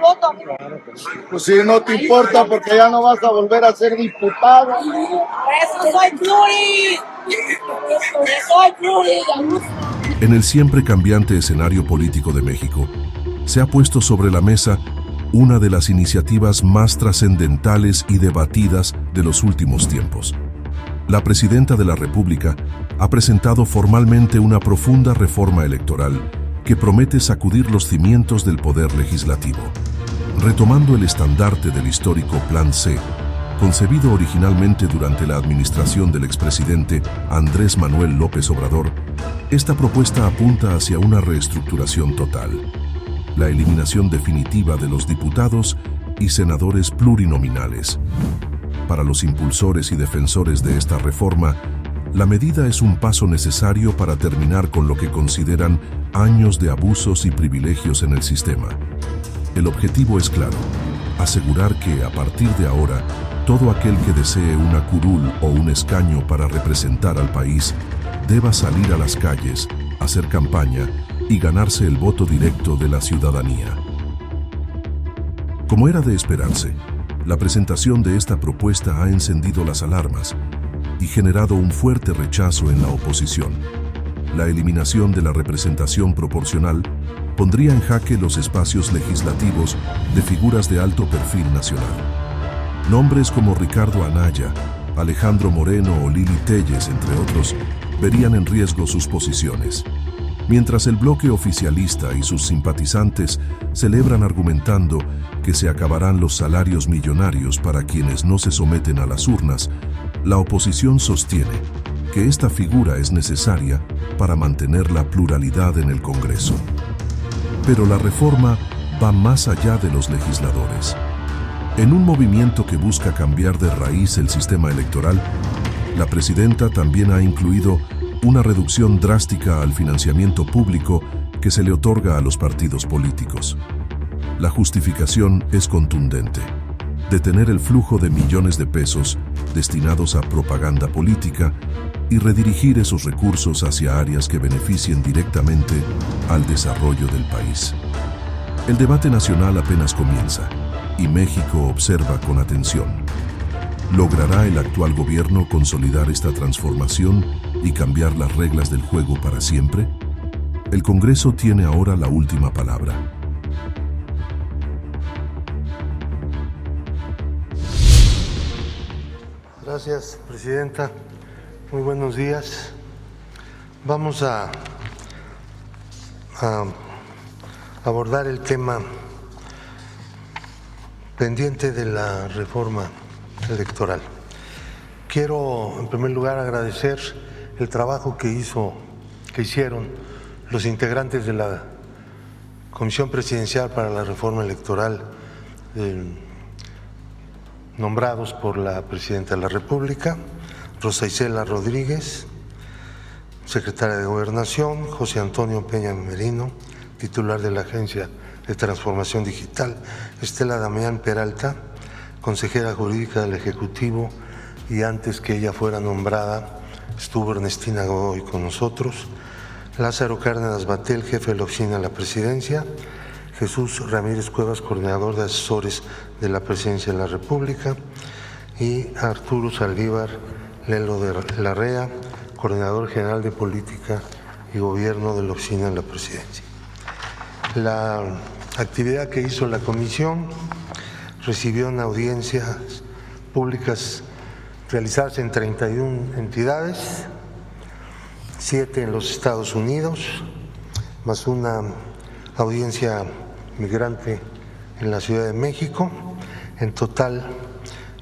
voto. Pues si no te importa, porque ya no vas a volver a ser diputado. Por eso soy pluri. Soy pluri. En el siempre cambiante escenario político de México, se ha puesto sobre la mesa una de las iniciativas más trascendentales y debatidas de los últimos tiempos. La presidenta de la República ha presentado formalmente una profunda reforma electoral que promete sacudir los cimientos del poder legislativo. Retomando el estandarte del histórico Plan C, concebido originalmente durante la administración del expresidente Andrés Manuel López Obrador, esta propuesta apunta hacia una reestructuración total, la eliminación definitiva de los diputados y senadores plurinominales. Para los impulsores y defensores de esta reforma, la medida es un paso necesario para terminar con lo que consideran años de abusos y privilegios en el sistema. El objetivo es claro: asegurar que, a partir de ahora, todo aquel que desee una curul o un escaño para representar al país deba salir a las calles, hacer campaña y ganarse el voto directo de la ciudadanía. Como era de esperarse, la presentación de esta propuesta ha encendido las alarmas y generado un fuerte rechazo en la oposición. La eliminación de la representación proporcional pondría en jaque los espacios legislativos de figuras de alto perfil nacional. Nombres como Ricardo Anaya, Alejandro Moreno o Lili Téllez, entre otros, verían en riesgo sus posiciones. Mientras el bloque oficialista y sus simpatizantes celebran argumentando que se acabarán los salarios millonarios para quienes no se someten a las urnas, la oposición sostiene que esta figura es necesaria para mantener la pluralidad en el Congreso. Pero la reforma va más allá de los legisladores. En un movimiento que busca cambiar de raíz el sistema electoral, la presidenta también ha incluido una reducción drástica al financiamiento público que se le otorga a los partidos políticos. La justificación es contundente: detener el flujo de millones de pesos destinados a propaganda política y redirigir esos recursos hacia áreas que beneficien directamente al desarrollo del país. El debate nacional apenas comienza y México observa con atención. ¿Logrará el actual gobierno consolidar esta transformación y cambiar las reglas del juego para siempre? El Congreso tiene ahora la última palabra. Gracias, Presidenta. Muy buenos días. Vamos a abordar el tema pendiente de la reforma electoral. Quiero, en primer lugar, agradecer el trabajo que hicieron los integrantes de la Comisión Presidencial para la Reforma Electoral, nombrados por la Presidenta de la República, Rosa Isela Rodríguez, Secretaria de Gobernación, José Antonio Peña Merino, titular de la Agencia de Transformación Digital, Estela Damián Peralta, consejera jurídica del Ejecutivo, y antes que ella fuera nombrada estuvo Ernestina Godoy con nosotros, Lázaro Cárdenas Batel, jefe de la Oficina de la Presidencia, Jesús Ramírez Cuevas, coordinador de asesores de la Presidencia de la República, y Arturo Saldívar Lelo de Larrea, coordinador general de Política y Gobierno de la Oficina de la Presidencia. La actividad que hizo la comisión recibió en audiencias públicas realizadas en 31 entidades, 7 en los Estados Unidos, más una audiencia migrante en la Ciudad de México, en total,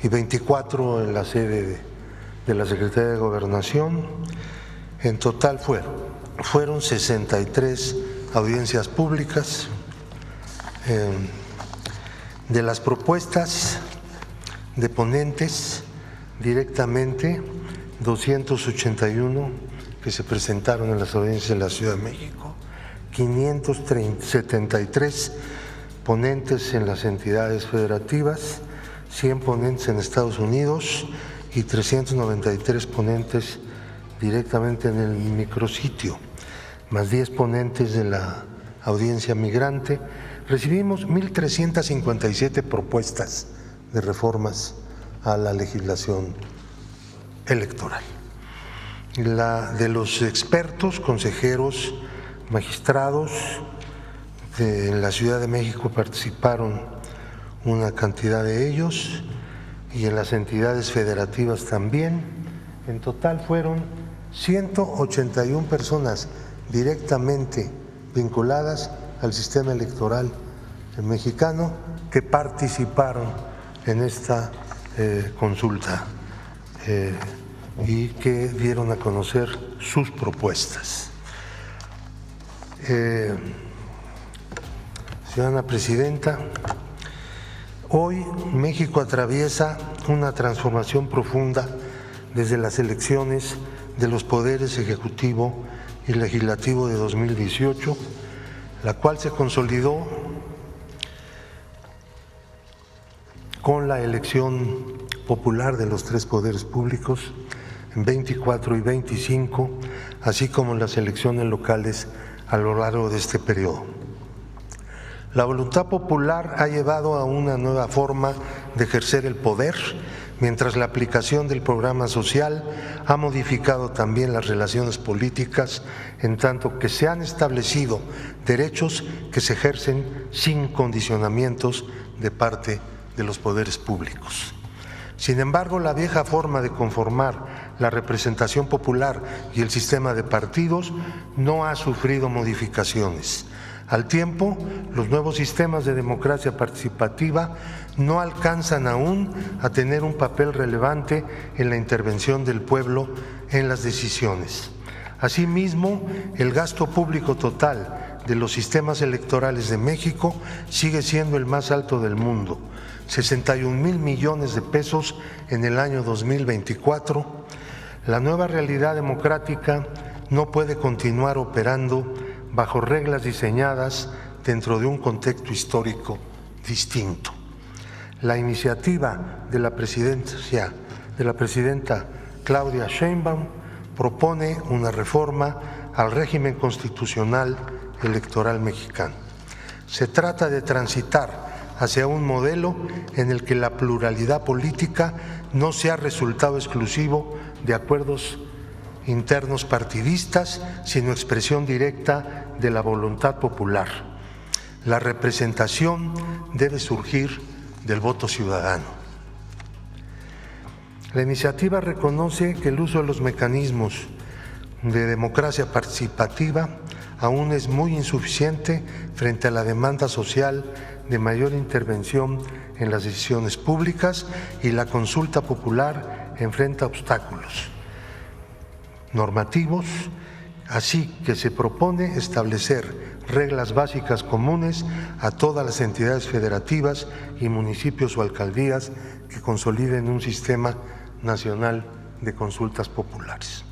y 24 en la sede de la Secretaría de Gobernación. En total fueron 63 audiencias públicas. De las propuestas de ponentes directamente, 281 que se presentaron en las audiencias de la Ciudad de México, 573 ponentes en las entidades federativas, 100 ponentes en Estados Unidos y 393 ponentes directamente en el micrositio, más 10 ponentes de la audiencia migrante, recibimos 1.357 propuestas de reformas a la legislación electoral. De los expertos, consejeros, magistrados en la Ciudad de México participaron una cantidad de ellos y en las entidades federativas también. En total fueron 181 personas directamente vinculadas al sistema electoral mexicano que participaron en esta consulta y que dieron a conocer sus propuestas. Ciudadana Presidenta, hoy México atraviesa una transformación profunda desde las elecciones de los poderes ejecutivo y legislativo de 2018, la cual se consolidó con la elección popular de los tres poderes públicos en 24 y 25, así como las elecciones locales a lo largo de este periodo. La voluntad popular ha llevado a una nueva forma de ejercer el poder, mientras la aplicación del programa social ha modificado también las relaciones políticas, en tanto que se han establecido derechos que se ejercen sin condicionamientos de parte de los poderes públicos. Sin embargo, la vieja forma de conformar la representación popular y el sistema de partidos no ha sufrido modificaciones. Al tiempo, los nuevos sistemas de democracia participativa no alcanzan aún a tener un papel relevante en la intervención del pueblo en las decisiones. Asimismo, el gasto público total de los sistemas electorales de México sigue siendo el más alto del mundo, 61,000 millones de pesos en el año 2024. La nueva realidad democrática no puede continuar operando bajo reglas diseñadas dentro de un contexto histórico distinto. La iniciativa de la presidenta Claudia Sheinbaum propone una reforma al régimen constitucional electoral mexicano. Se trata de transitar hacia un modelo en el que la pluralidad política no sea resultado exclusivo de acuerdos internos partidistas, sino expresión directa de la voluntad popular. La representación debe surgir del voto ciudadano. La iniciativa reconoce que el uso de los mecanismos de democracia participativa aún es muy insuficiente frente a la demanda social de mayor intervención en las decisiones públicas, y la consulta popular enfrenta obstáculos normativos, así que se propone establecer reglas básicas comunes a todas las entidades federativas y municipios o alcaldías que consoliden un sistema nacional de consultas populares.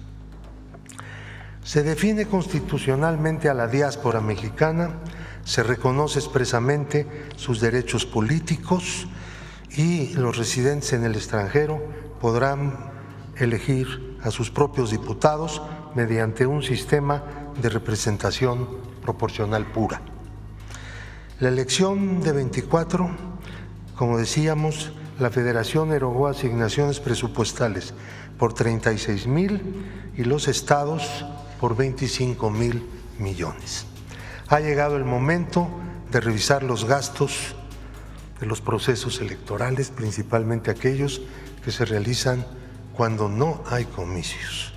Se define constitucionalmente a la diáspora mexicana, se reconoce expresamente sus derechos políticos y los residentes en el extranjero podrán elegir a sus propios diputados mediante un sistema de representación proporcional pura. La elección de 24, como decíamos, la Federación erogó asignaciones presupuestales por 36,000 y los estados por 25,000 millones. Ha llegado el momento de revisar los gastos de los procesos electorales, principalmente aquellos que se realizan cuando no hay comicios.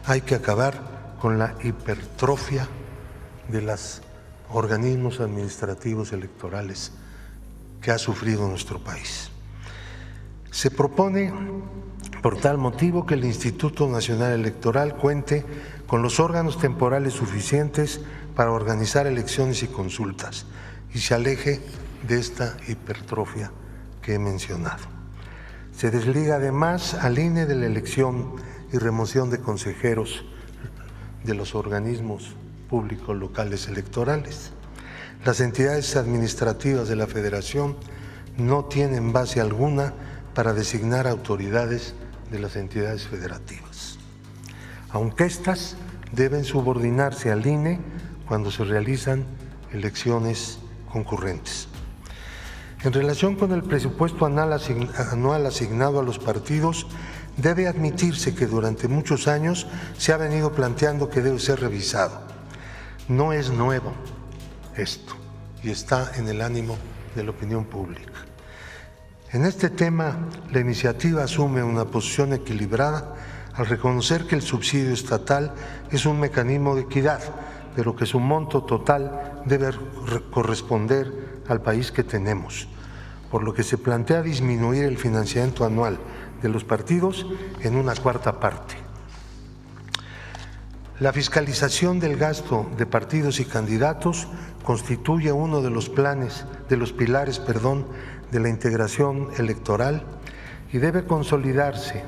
Hay que acabar con la hipertrofia de los organismos administrativos electorales que ha sufrido nuestro país. Se propone, por tal motivo, que el Instituto Nacional Electoral cuente con los órganos temporales suficientes para organizar elecciones y consultas y se aleje de esta hipertrofia que he mencionado. Se desliga además al INE de la elección y remoción de consejeros de los organismos públicos locales electorales. Las entidades administrativas de la Federación no tienen base alguna para designar autoridades de las entidades federativas, aunque éstas deben subordinarse al INE cuando se realizan elecciones concurrentes. En relación con el presupuesto anual asignado a los partidos, debe admitirse que durante muchos años se ha venido planteando que debe ser revisado. No es nuevo esto y está en el ánimo de la opinión pública. En este tema, la iniciativa asume una posición equilibrada al reconocer que el subsidio estatal es un mecanismo de equidad, pero que su monto total debe corresponder al país que tenemos, por lo que se plantea disminuir el financiamiento anual de los partidos en una cuarta parte. La fiscalización del gasto de partidos y candidatos constituye uno de los pilares, de la integración electoral y debe consolidarse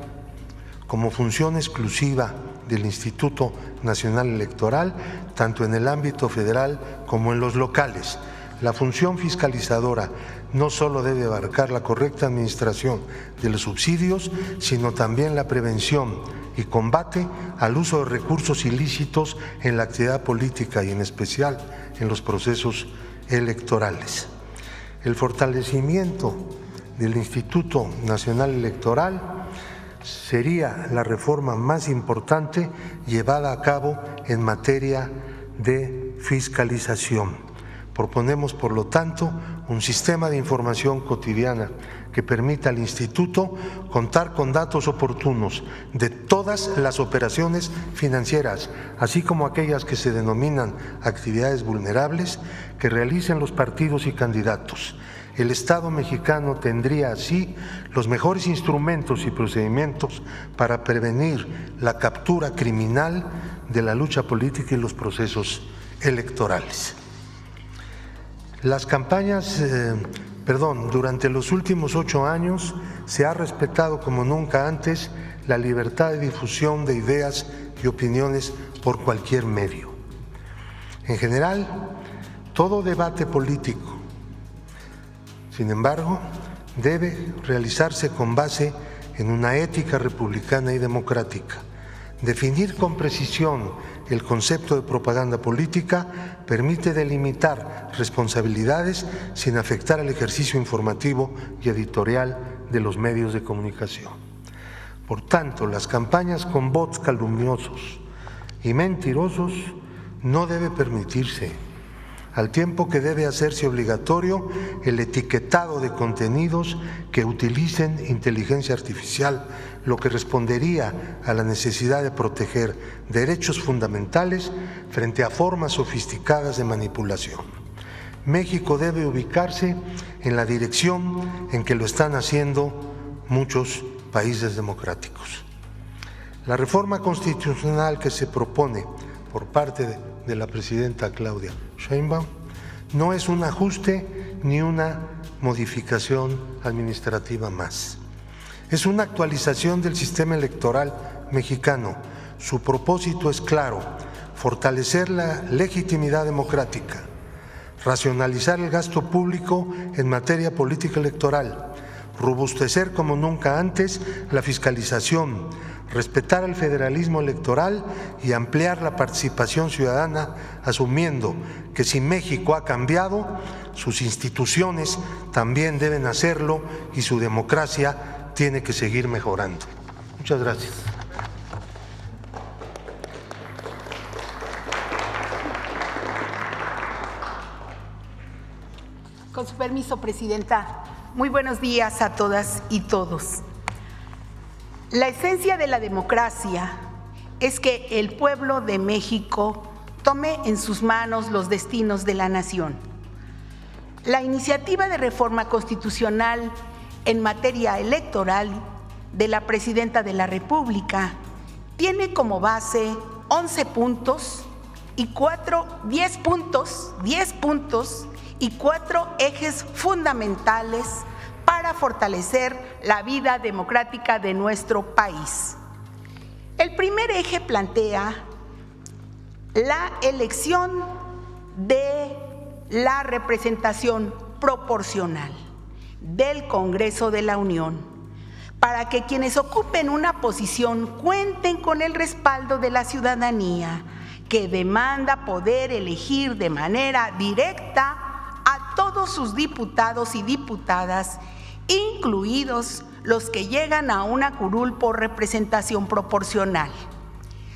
como función exclusiva del Instituto Nacional Electoral, tanto en el ámbito federal como en los locales. La función fiscalizadora no solo debe abarcar la correcta administración de los subsidios, sino también la prevención y combate al uso de recursos ilícitos en la actividad política y en especial en los procesos electorales. El fortalecimiento del Instituto Nacional Electoral sería la reforma más importante llevada a cabo en materia de fiscalización. Proponemos, por lo tanto, un sistema de información cotidiana que permita al Instituto contar con datos oportunos de todas las operaciones financieras, así como aquellas que se denominan actividades vulnerables que realicen los partidos y candidatos. El Estado mexicano tendría así los mejores instrumentos y procedimientos para prevenir la captura criminal de la lucha política y los procesos electorales. Las campañas, durante los últimos 8 años se ha respetado como nunca antes la libertad de difusión de ideas y opiniones por cualquier medio. En general, todo debate político, sin embargo, debe realizarse con base en una ética republicana y democrática. Definir con precisión el concepto de propaganda política permite delimitar responsabilidades sin afectar el ejercicio informativo y editorial de los medios de comunicación. Por tanto, las campañas con bots calumniosos y mentirosos no debe permitirse, al tiempo que debe hacerse obligatorio el etiquetado de contenidos que utilicen inteligencia artificial, lo que respondería a la necesidad de proteger derechos fundamentales frente a formas sofisticadas de manipulación. México debe ubicarse en la dirección en que lo están haciendo muchos países democráticos. La reforma constitucional que se propone por parte de la presidenta Claudia Sheinbaum no es un ajuste ni una modificación administrativa más. Es una actualización del sistema electoral mexicano. Su propósito es claro: fortalecer la legitimidad democrática, racionalizar el gasto público en materia política electoral, robustecer como nunca antes la fiscalización, respetar el federalismo electoral y ampliar la participación ciudadana, asumiendo que si México ha cambiado, sus instituciones también deben hacerlo y su democracia tiene que seguir mejorando. Muchas gracias. Con su permiso, Presidenta, muy buenos días a todas y todos. La esencia de la democracia es que el pueblo de México tome en sus manos los destinos de la nación. La iniciativa de reforma constitucional en materia electoral de la Presidenta de la República tiene como base 11 puntos y 10 puntos y 4 ejes fundamentales para fortalecer la vida democrática de nuestro país. El primer eje plantea la elección de la representación proporcional del Congreso de la Unión, para que quienes ocupen una posición cuenten con el respaldo de la ciudadanía, que demanda poder elegir de manera directa a todos sus diputados y diputadas, incluidos los que llegan a una curul por representación proporcional.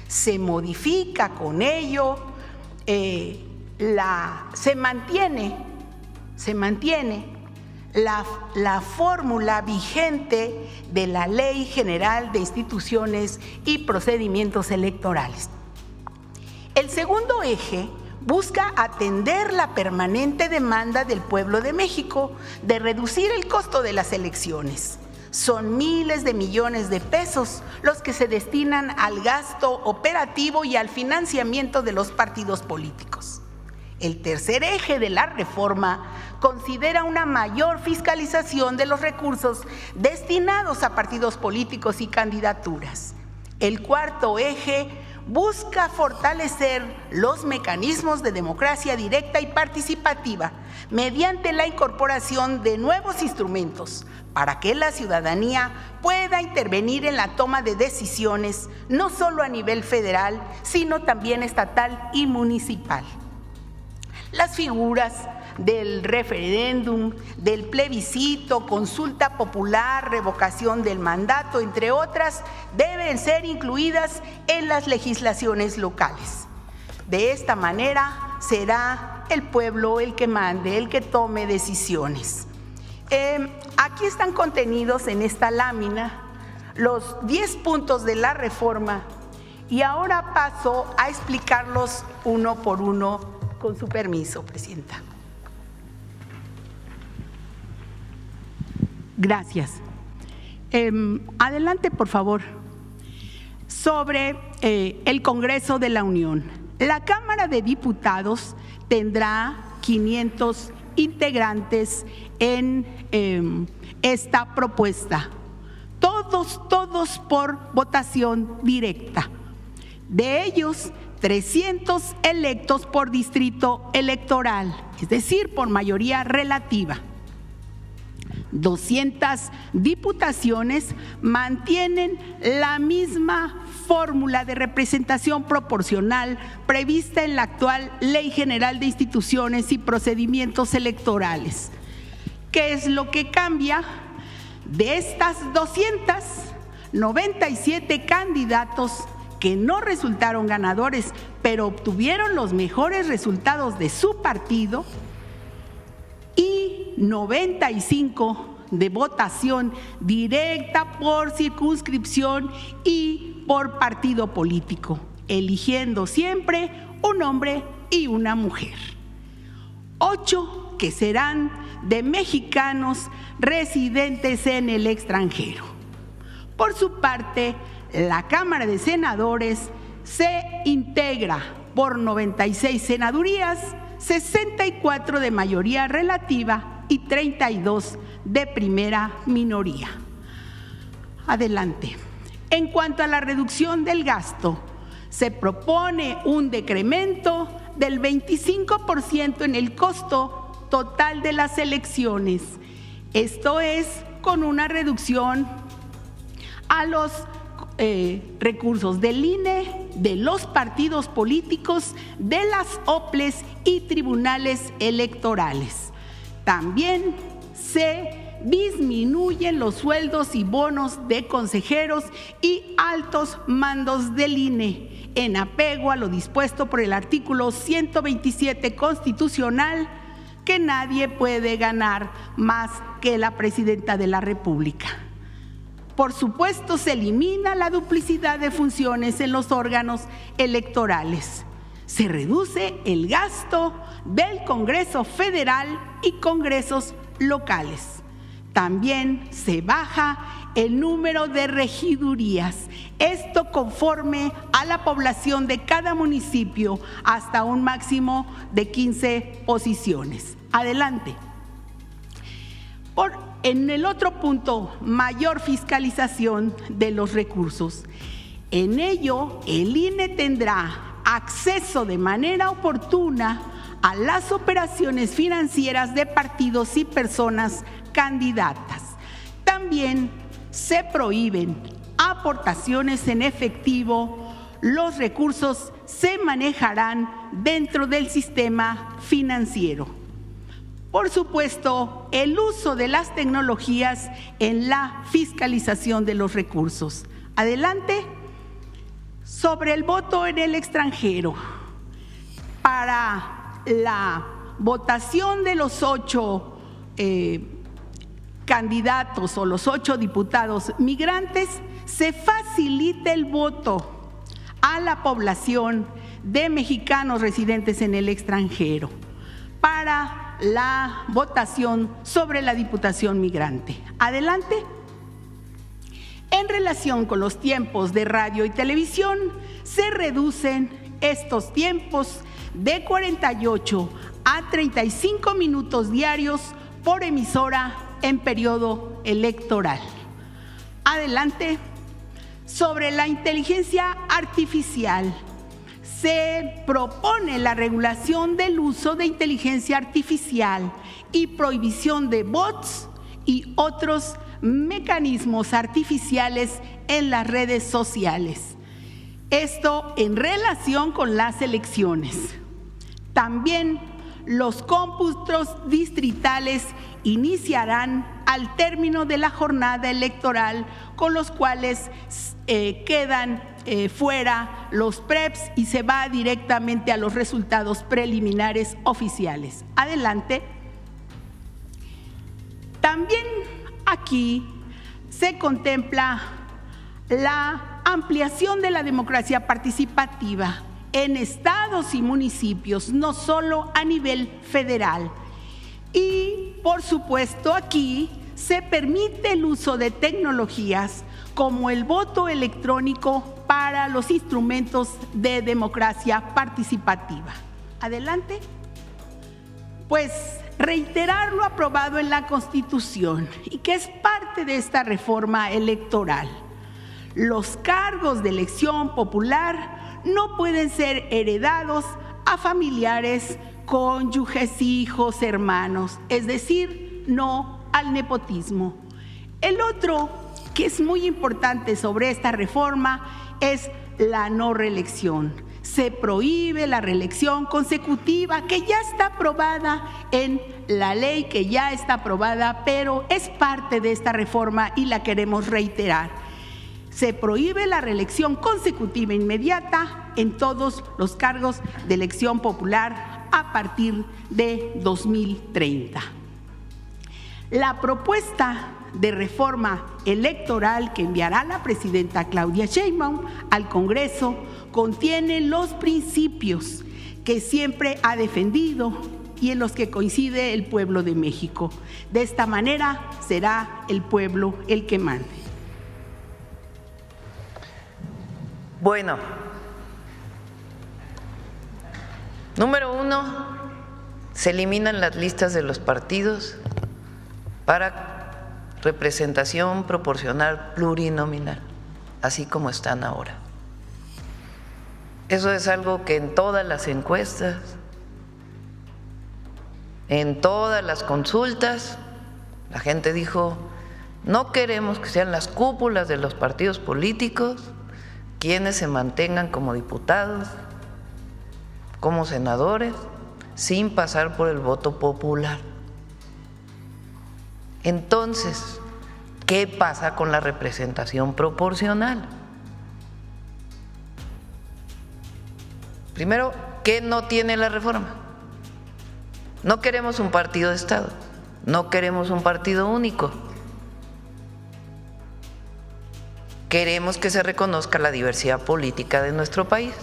Se modifica con ello, se mantiene la fórmula vigente de la Ley General de Instituciones y Procedimientos Electorales. El segundo eje busca atender la permanente demanda del pueblo de México de reducir el costo de las elecciones. Son miles de millones de pesos los que se destinan al gasto operativo y al financiamiento de los partidos políticos. El tercer eje de la reforma considera una mayor fiscalización de los recursos destinados a partidos políticos y candidaturas. El cuarto eje busca fortalecer los mecanismos de democracia directa y participativa mediante la incorporación de nuevos instrumentos para que la ciudadanía pueda intervenir en la toma de decisiones, no solo a nivel federal, sino también estatal y municipal. Las figuras del referéndum, del plebiscito, consulta popular, revocación del mandato, entre otras, deben ser incluidas en las legislaciones locales. De esta manera será el pueblo el que mande, el que tome decisiones. Aquí están contenidos en esta lámina los 10 puntos de la reforma y ahora paso a explicarlos uno por uno con su permiso, Presidenta. Gracias. Adelante, por favor. Sobre el Congreso de la Unión. La Cámara de Diputados tendrá 500 integrantes en esta propuesta. Todos por votación directa. De ellos, 300 electos por distrito electoral, es decir, por mayoría relativa. 200 diputaciones mantienen la misma fórmula de representación proporcional prevista en la actual Ley General de Instituciones y Procedimientos Electorales. ¿Qué es lo que cambia? De estas 297 candidatos que no resultaron ganadores, pero obtuvieron los mejores resultados de su partido, y 95 de votación directa por circunscripción y por partido político, eligiendo siempre un hombre y una mujer. 8 que serán de mexicanos residentes en el extranjero. Por su parte, la Cámara de Senadores se integra por 96 senadurías, 64 de mayoría relativa y 32 de primera minoría. Adelante. En cuanto a la reducción del gasto, se propone un decremento del 25% en el costo total de las elecciones. Esto es con una reducción a los recursos del INE, de los partidos políticos, de las OPLES y tribunales electorales. También se disminuyen los sueldos y bonos de consejeros y altos mandos del INE, en apego a lo dispuesto por el artículo 127 constitucional, que nadie puede ganar más que la Presidenta de la República. Por supuesto, se elimina la duplicidad de funciones en los órganos electorales. Se reduce el gasto del Congreso Federal y congresos locales. También se baja el número de regidurías, esto conforme a la población de cada municipio, hasta un máximo de 15 posiciones. Adelante. En el otro punto, mayor fiscalización de los recursos. En ello, el INE tendrá acceso de manera oportuna a las operaciones financieras de partidos y personas candidatas. También se prohíben aportaciones en efectivo. Los recursos se manejarán dentro del sistema financiero. por supuesto, el uso de las tecnologías en la fiscalización de los recursos. Adelante. Sobre el voto en el extranjero. Para la votación de los 8 candidatos o los 8 diputados migrantes, se facilita el voto a la población de mexicanos residentes en el extranjero para la votación sobre la diputación migrante. Adelante. En relación con los tiempos de radio y televisión, se reducen estos tiempos de 48 a 35 minutos diarios por emisora en periodo electoral. Adelante. Sobre la inteligencia artificial, se propone la regulación del uso de inteligencia artificial y prohibición de bots y otros mecanismos artificiales en las redes sociales. Esto en relación con las elecciones. También los cómputos distritales iniciarán al término de la jornada electoral, con los cuales quedan fuera los PREPs y se va directamente a los resultados preliminares oficiales. Adelante. También aquí se contempla la ampliación de la democracia participativa en estados y municipios, no solo a nivel federal. Y, por supuesto, aquí se permite el uso de tecnologías como el voto electrónico para los instrumentos de democracia participativa. Adelante. Pues reiterar lo aprobado en la Constitución y que es parte de esta reforma electoral. Los cargos de elección popular no pueden ser heredados a familiares, cónyuges, hijos, hermanos, es decir, no al nepotismo. El otro que es muy importante sobre esta reforma es la no reelección. Se prohíbe la reelección consecutiva, que ya está aprobada en la ley, que ya está aprobada, pero es parte de esta reforma y la queremos reiterar. Se prohíbe la reelección consecutiva inmediata en todos los cargos de elección popular a partir de 2030. La propuesta de reforma electoral que enviará la presidenta Claudia Sheinbaum al Congreso contiene los principios que siempre ha defendido y en los que coincide el pueblo de México. De esta manera será el pueblo el que mande. Bueno, número 1, se eliminan las listas de los partidos para representación proporcional plurinominal, así como están ahora. Eso es algo que en todas las encuestas, en todas las consultas, la gente dijo, no queremos que sean las cúpulas de los partidos políticos quienes se mantengan como diputados, como senadores, sin pasar por el voto popular. Entonces, ¿qué pasa con la representación proporcional? Primero, ¿qué no tiene la reforma? No queremos un partido de Estado, no queremos un partido único. Queremos que se reconozca la diversidad política de nuestro país,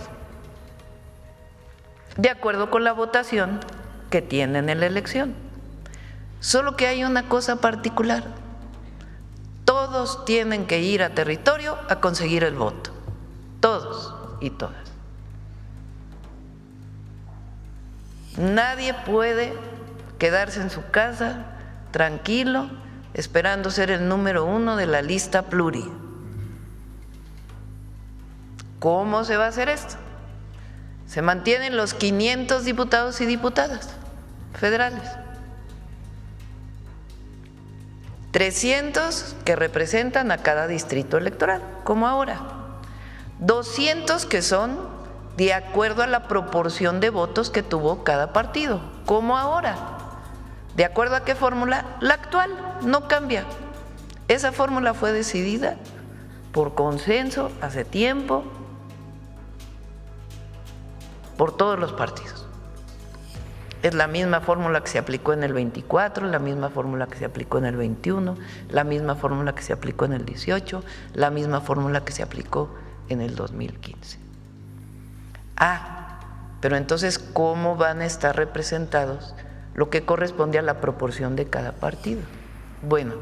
de acuerdo con la votación que tienen en la elección. Solo que hay una cosa particular: todos tienen que ir a territorio a conseguir el voto, todos y todas. Nadie puede quedarse en su casa tranquilo esperando ser el número 1 de la lista pluri. ¿Cómo se va a hacer esto? Se mantienen los 500 diputados y diputadas federales, 300 que representan a cada distrito electoral, como ahora, 200 que son de acuerdo a la proporción de votos que tuvo cada partido, como ahora, ¿De acuerdo a qué fórmula? La actual, no cambia. Esa fórmula fue decidida por consenso hace tiempo por todos los partidos. Es la misma fórmula que se aplicó en el 24, la misma fórmula que se aplicó en el 21, la misma fórmula que se aplicó en el 18, la misma fórmula que se aplicó en el 2015. Pero entonces, ¿cómo van a estar representados lo que corresponde a la proporción de cada partido? Bueno,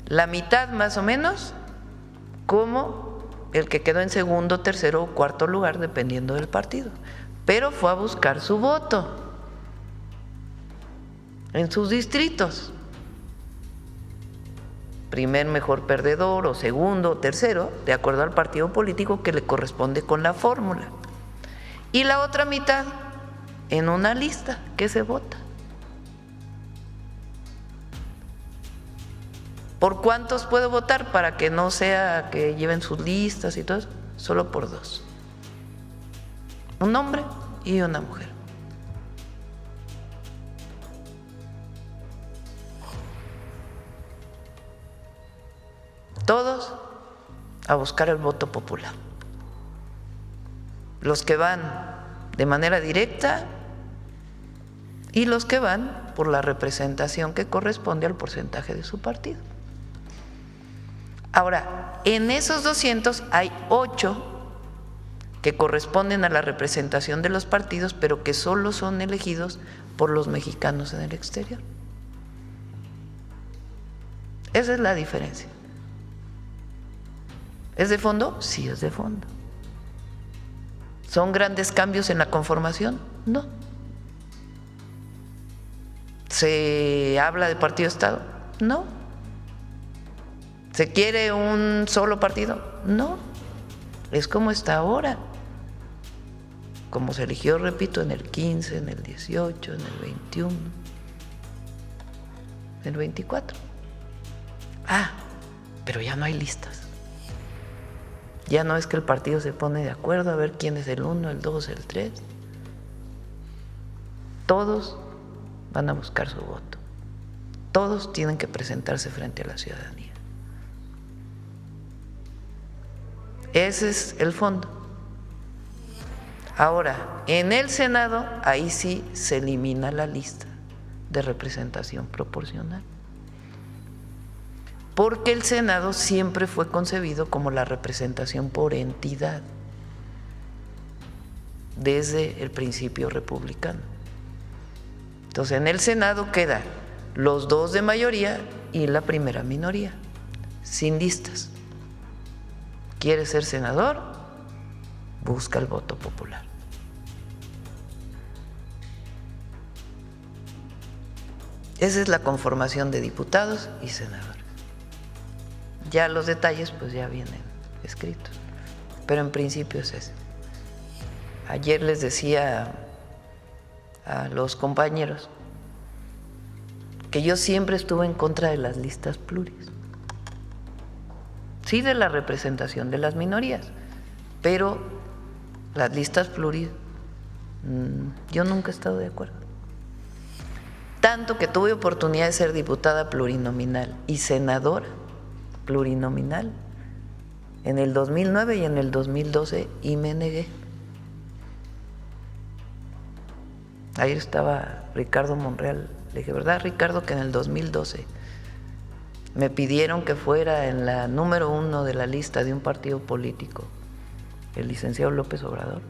la mitad más o menos, como el que quedó en segundo, tercero o cuarto lugar, dependiendo del partido, pero fue a buscar su voto en sus distritos. Primer mejor perdedor o segundo o tercero, de acuerdo al partido político que le corresponde con la fórmula. Y la otra mitad en una lista que se vota. ¿Por cuántos puedo votar? Para que no sea que lleven sus listas y todo eso, solo por 2. Un hombre y una mujer. Todos a buscar el voto popular. Los que van de manera directa y los que van por la representación que corresponde al porcentaje de su partido. Ahora, en esos 200 hay 8 que corresponden a la representación de los partidos, pero que solo son elegidos por los mexicanos en el exterior. Esa es la diferencia. ¿Es de fondo? Sí, es de fondo. ¿Son grandes cambios en la conformación? No. ¿Se habla de partido-estado? No. ¿Se quiere un solo partido? No. Es como está ahora. Como se eligió, repito, en el 15, en el 18, en el 21, en el 24. Pero ya no hay listas. Ya no es que el partido se pone de acuerdo a ver quién es el 1, el 2, el 3. Todos van a buscar su voto. Todos tienen que presentarse frente a la ciudadanía. Ese es el fondo. Ahora, en el Senado, ahí sí se elimina la lista de representación proporcional. Porque el Senado siempre fue concebido como la representación por entidad, desde el principio republicano. Entonces, en el Senado quedan los 2 de mayoría y la primera minoría, sin listas. ¿Quieres ser senador? Busca el voto popular. Esa es la conformación de diputados y senadores. Ya los detalles pues ya vienen escritos, pero en principio es ese. Ayer les decía a los compañeros que yo siempre estuve en contra de las listas pluris. Sí, de la representación de las minorías, pero las listas pluris yo nunca he estado de acuerdo. Tanto que tuve oportunidad de ser diputada plurinominal y senadora plurinominal en el 2009 y en el 2012 y me negué. Ayer estaba Ricardo Monreal, le dije, ¿verdad, Ricardo, que en el 2012 me pidieron que fuera en la número 1 de la lista de un partido político, el licenciado López Obrador?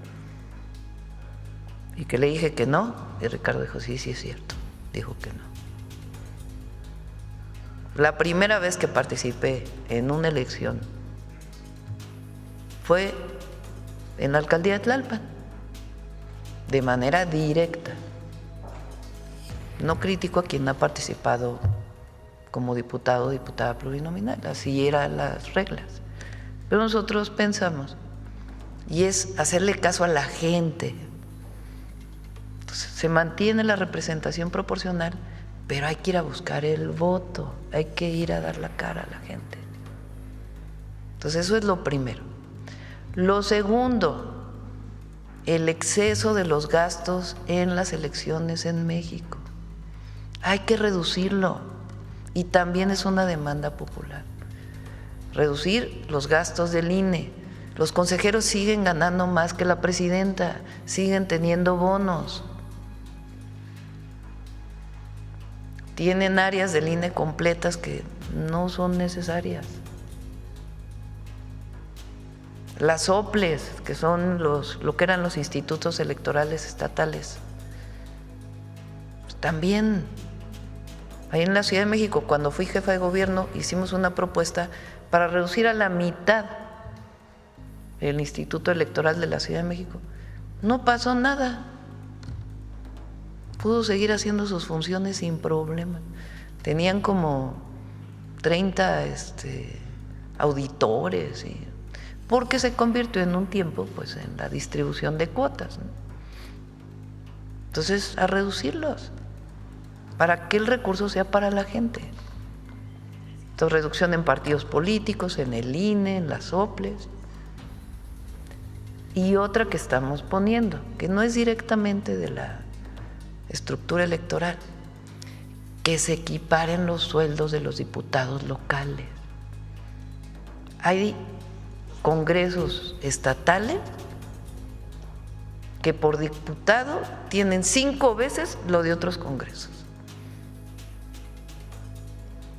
Y que le dije que no, y Ricardo dijo, sí, sí es cierto, dijo que no. La primera vez que participé en una elección fue en la alcaldía de Tlalpan, de manera directa. No critico a quien ha participado como diputado o diputada plurinominal, así eran las reglas. Pero nosotros pensamos, y es hacerle caso a la gente. Entonces, se mantiene la representación proporcional, pero hay que ir a buscar el voto, hay que ir a dar la cara a la gente. Entonces, eso es lo primero. Lo segundo, el exceso de los gastos en las elecciones en México. Hay que reducirlo y también es una demanda popular. Reducir los gastos del INE. Los consejeros siguen ganando más que la presidenta, siguen teniendo bonos. Tienen áreas del INE completas que no son necesarias. Las OPLES, que son lo que eran los institutos electorales estatales, también. Ahí en la Ciudad de México, cuando fui jefa de gobierno, hicimos una propuesta para reducir a la mitad el Instituto Electoral de la Ciudad de México. No pasó nada. Pudo seguir haciendo sus funciones sin problema. Tenían como 30 auditores, porque se convirtió en un tiempo pues en la distribución de cuotas, ¿no? Entonces, a reducirlos, para que el recurso sea para la gente. Entonces, reducción en partidos políticos, en el INE, en las OPLES. Y otra que estamos poniendo, que no es directamente de la estructura electoral, que se equiparen los sueldos de los diputados locales. Hay congresos estatales que por diputado tienen 5 veces lo de otros congresos.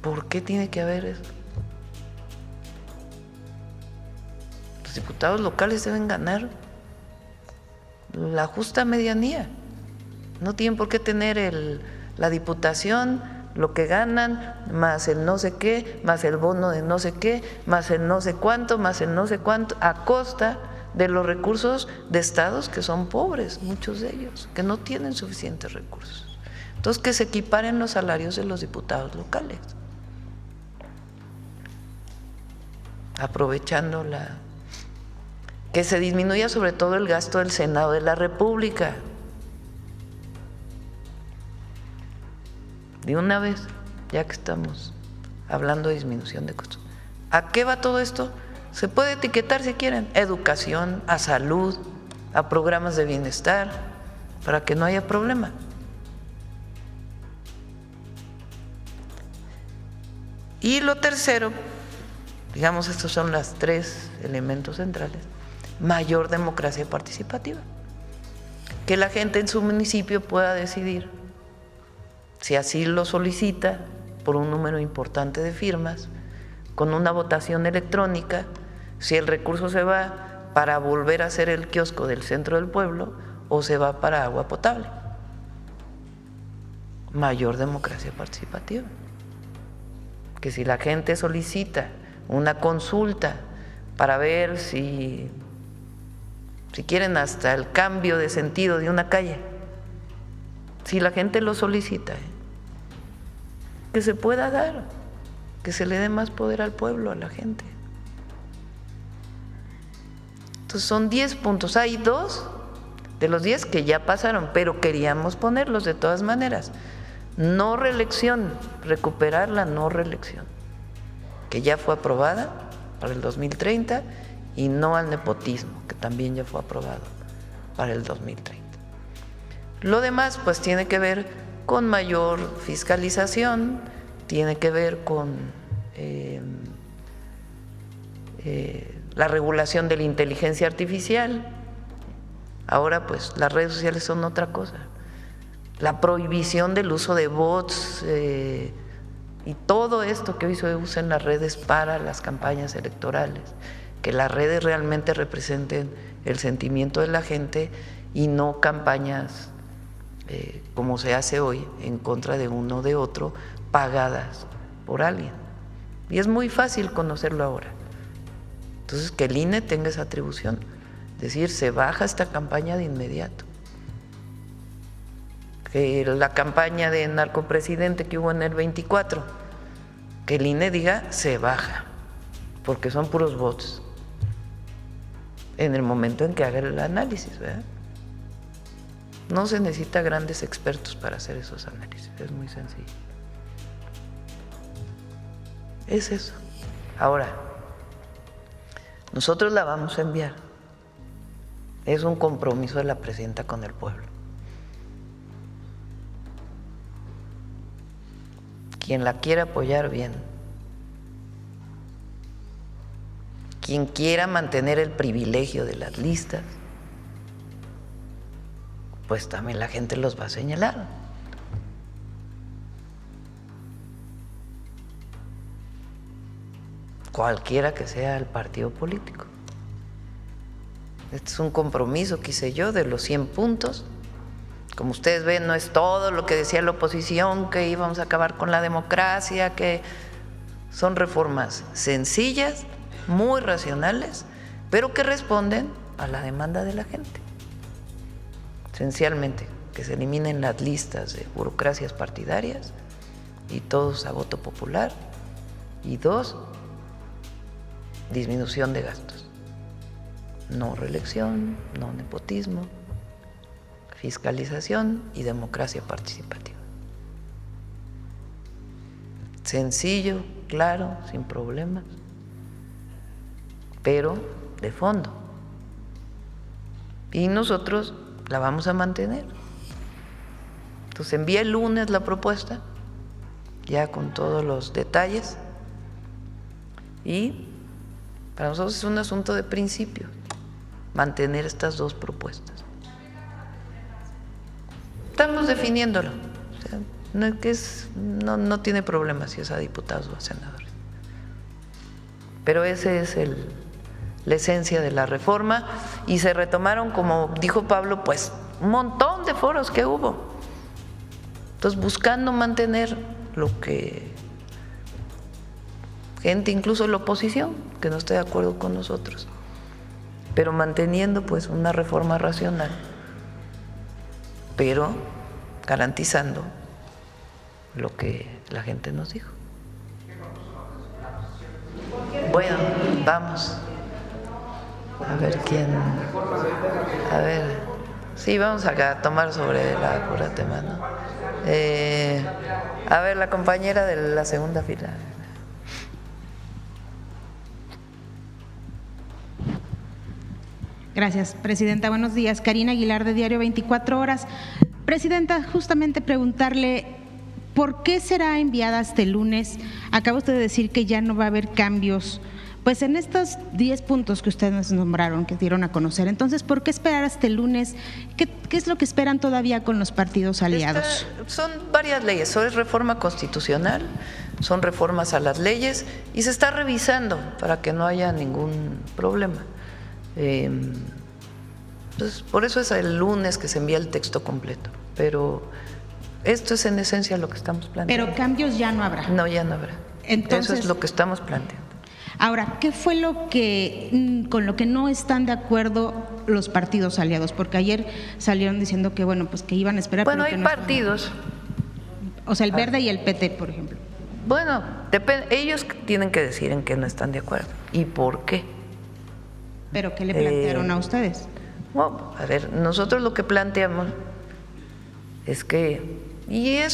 ¿Por qué tiene que haber eso? Los diputados locales deben ganar la justa medianía. No tienen por qué tener la diputación, lo que ganan, más el no sé qué, más el bono de no sé qué, más el no sé cuánto, a costa de los recursos de estados que son pobres, muchos de ellos, que no tienen suficientes recursos. Entonces, que se equiparen los salarios de los diputados locales, aprovechando que se disminuya sobre todo el gasto del Senado de la República. De una vez, ya que estamos hablando de disminución de costos. ¿A qué va todo esto? Se puede etiquetar si quieren, educación, a salud, a programas de bienestar, para que no haya problema. Y lo tercero, digamos, estos son los 3 elementos centrales: mayor democracia participativa. Que la gente en su municipio pueda decidir, si así lo solicita, por un número importante de firmas, con una votación electrónica, si el recurso se va para volver a hacer el kiosco del centro del pueblo o se va para agua potable. Mayor democracia participativa. Que si la gente solicita una consulta para ver si quieren hasta el cambio de sentido de una calle, si la gente lo solicita, que se pueda dar, que se le dé más poder al pueblo, a la gente. Entonces son 10 puntos. Hay 2 de los 10 que ya pasaron, pero queríamos ponerlos de todas maneras. No reelección, recuperar la no reelección, que ya fue aprobada para el 2030, y no al nepotismo, que también ya fue aprobado para el 2030. Lo demás pues tiene que ver con mayor fiscalización, tiene que ver con la regulación de la inteligencia artificial. Ahora pues las redes sociales son otra cosa. La prohibición del uso de bots y todo esto que hoy se usa en las redes para las campañas electorales, que las redes realmente representen el sentimiento de la gente y no campañas como se hace hoy en contra de uno o de otro, pagadas por alguien. Y es muy fácil conocerlo ahora. Entonces, que el INE tenga esa atribución, es decir, se baja esta campaña de inmediato. Que la campaña de narcopresidente que hubo en el 24, que el INE diga se baja, porque son puros bots, en el momento en que haga el análisis, ¿verdad? No se necesita grandes expertos para hacer esos análisis, es muy sencillo. Es eso. Ahora, nosotros la vamos a enviar. Es un compromiso de la presidenta con el pueblo. quien la quiera apoyar, bien. Quien quiera mantener el privilegio de las listas, pues también la gente los va a señalar. Cualquiera que sea el partido político. Este es un compromiso que hice yo de los 100 puntos. Como ustedes ven, no es todo lo que decía la oposición, que íbamos a acabar con la democracia, que son reformas sencillas, muy racionales, pero que responden a la demanda de la gente. Esencialmente, que se eliminen las listas de burocracias partidarias y todos a voto popular. Y 2, disminución de gastos. No reelección, no nepotismo, fiscalización y democracia participativa. Sencillo, claro, sin problemas, pero de fondo. Y nosotros la vamos a mantener. Entonces envié el lunes la propuesta, ya con todos los detalles, y para nosotros es un asunto de principio, mantener estas 2 propuestas. Estamos definiéndolo. O sea, no tiene problema si es a diputados o a senadores. Pero esa es la esencia de la reforma, y se retomaron, como dijo Pablo, pues un montón de foros que hubo. Entonces, buscando mantener lo que gente, incluso la oposición, que no esté de acuerdo con nosotros, pero manteniendo pues una reforma racional, pero garantizando lo que la gente nos dijo. Bueno, vamos a ver quién, a ver, sí, vamos a tomar sobre la pura tema, ¿no? A ver, la compañera de la segunda fila. Gracias, Presidenta. Buenos días. Karina Aguilar, de Diario 24 Horas. Presidenta, justamente preguntarle, ¿por qué será enviada hasta el lunes? Acaba usted de decir que ya no va a haber cambios, pues en estos 10 puntos que ustedes nos nombraron, que dieron a conocer. Entonces, ¿por qué esperar hasta el lunes? ¿Qué es lo que esperan todavía con los partidos aliados? Son varias leyes, eso es reforma constitucional, son reformas a las leyes, y se está revisando para que no haya ningún problema. Entonces, por eso es el lunes que se envía el texto completo, pero esto es en esencia lo que estamos planteando. Pero cambios ya no habrá. No, ya no habrá. Entonces, eso es lo que estamos planteando. Ahora, ¿qué fue con lo que no están de acuerdo los partidos aliados? Porque ayer salieron diciendo que, bueno, pues que iban a esperar. Bueno, pero hay que no partidos. O sea, el Verde y el PT, por ejemplo. Bueno, ellos tienen que decir en qué no están de acuerdo y por qué. ¿Pero qué le plantearon a ustedes? Bueno, a ver, nosotros lo que planteamos es que,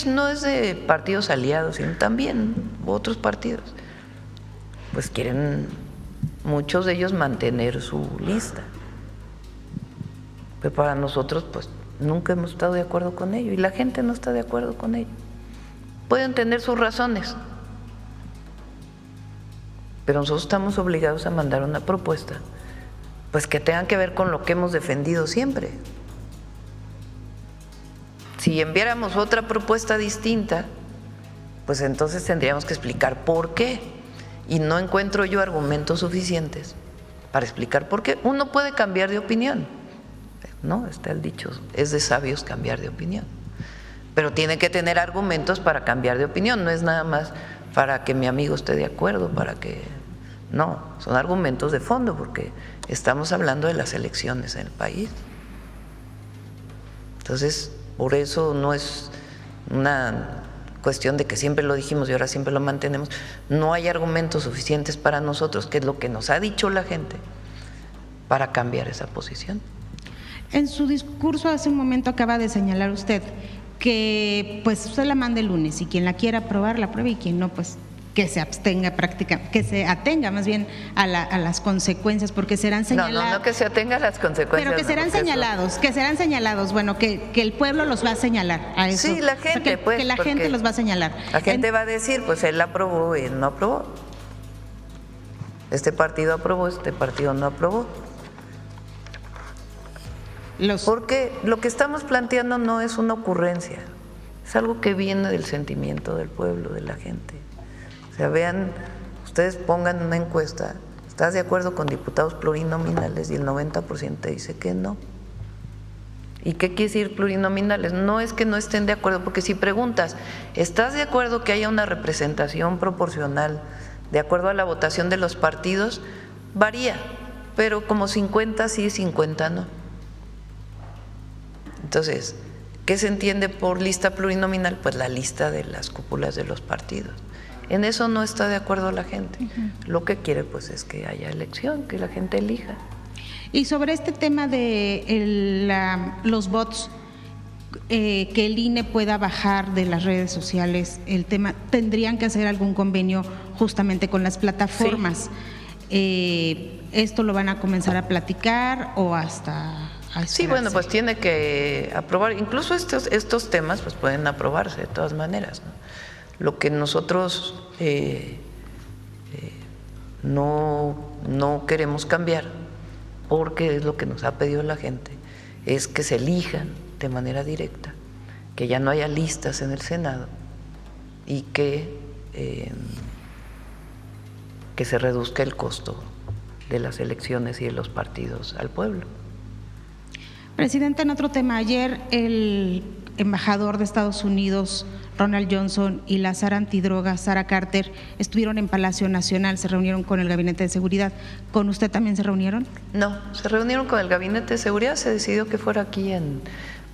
no es de partidos aliados, sino también otros partidos, pues quieren muchos de ellos mantener su lista. Pero para nosotros, pues nunca hemos estado de acuerdo con ello, y la gente no está de acuerdo con ello. Pueden tener sus razones, pero nosotros estamos obligados a mandar una propuesta pues que tengan que ver con lo que hemos defendido siempre. Si enviáramos otra propuesta distinta, pues entonces tendríamos que explicar por qué, y no encuentro yo argumentos suficientes para explicar por qué. Uno puede cambiar de opinión, ¿no? Está el dicho, es de sabios cambiar de opinión, pero tiene que tener argumentos para cambiar de opinión, no es nada más para que mi amigo esté de acuerdo, para que… No, son argumentos de fondo, porque estamos hablando de las elecciones en el país. Entonces, por eso no es una cuestión de que siempre lo dijimos y ahora siempre lo mantenemos. No hay argumentos suficientes para nosotros, que es lo que nos ha dicho la gente, para cambiar esa posición. En su discurso hace un momento acaba de señalar usted que pues usted la manda el lunes, y quien la quiera aprobar, la apruebe, y quien no, pues que se abstenga que se atenga más bien a las consecuencias, porque serán señalados. No que se atenga a las consecuencias. Pero que serán señalados, bueno, que el pueblo los va a señalar a eso. Sí, la gente, o sea, que la gente los va a señalar. La gente va a decir, pues él aprobó y él no aprobó. Este partido aprobó, este partido no aprobó. Porque lo que estamos planteando no es una ocurrencia, es algo que viene del sentimiento del pueblo, de la gente. O sea, vean, ustedes pongan una encuesta, ¿estás de acuerdo con diputados plurinominales? Y el 90% dice que no. ¿Y qué quiere decir plurinominales? No es que no estén de acuerdo, porque si preguntas, ¿estás de acuerdo que haya una representación proporcional de acuerdo a la votación de los partidos? Varía, pero como 50 sí, 50 no. Entonces, ¿qué se entiende por lista plurinominal? Pues la lista de las cúpulas de los partidos. En eso no está de acuerdo la gente. Lo que quiere pues es que haya elección, que la gente elija. Y sobre este tema de los bots, que el INE pueda bajar de las redes sociales, el tema, ¿tendrían que hacer algún convenio justamente con las plataformas? Sí. ¿Esto lo van a comenzar a platicar o hasta...? Sí, bueno, pues tiene que aprobar, incluso estos temas pues pueden aprobarse de todas maneras, ¿no? Lo que nosotros no queremos cambiar, porque es lo que nos ha pedido la gente, es que se elijan de manera directa, que ya no haya listas en el Senado y que se reduzca el costo de las elecciones y de los partidos al pueblo. Presidenta, en otro tema, ayer el embajador de Estados Unidos, Ronald Johnson, y la Sara antidroga, Sara Carter, estuvieron en Palacio Nacional, se reunieron con el Gabinete de Seguridad. ¿Con usted también se reunieron? No, se reunieron con el Gabinete de Seguridad, se decidió que fuera aquí en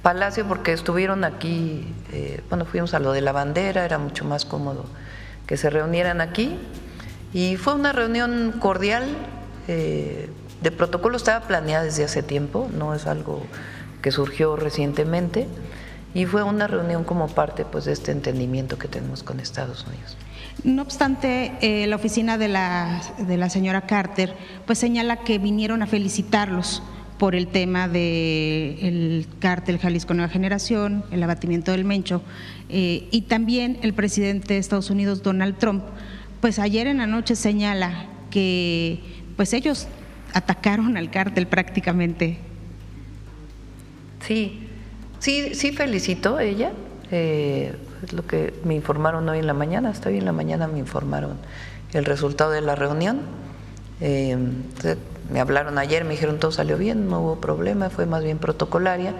Palacio porque estuvieron aquí, fuimos a lo de la bandera, era mucho más cómodo que se reunieran aquí y fue una reunión cordial. De protocolo estaba planeada desde hace tiempo, no es algo que surgió recientemente y fue una reunión como parte pues de este entendimiento que tenemos con Estados Unidos. No obstante, la oficina de la señora Carter pues señala que vinieron a felicitarlos por el tema del cártel Jalisco Nueva Generación, el abatimiento del Mencho, y también el presidente de Estados Unidos, Donald Trump, pues ayer en la noche señala que pues ellos atacaron al cártel prácticamente. Sí felicitó ella, es lo que me informaron hoy en la mañana, hasta hoy en la mañana me informaron el resultado de la reunión. Me hablaron ayer, me dijeron todo salió bien, no hubo problema, fue más bien protocolaria.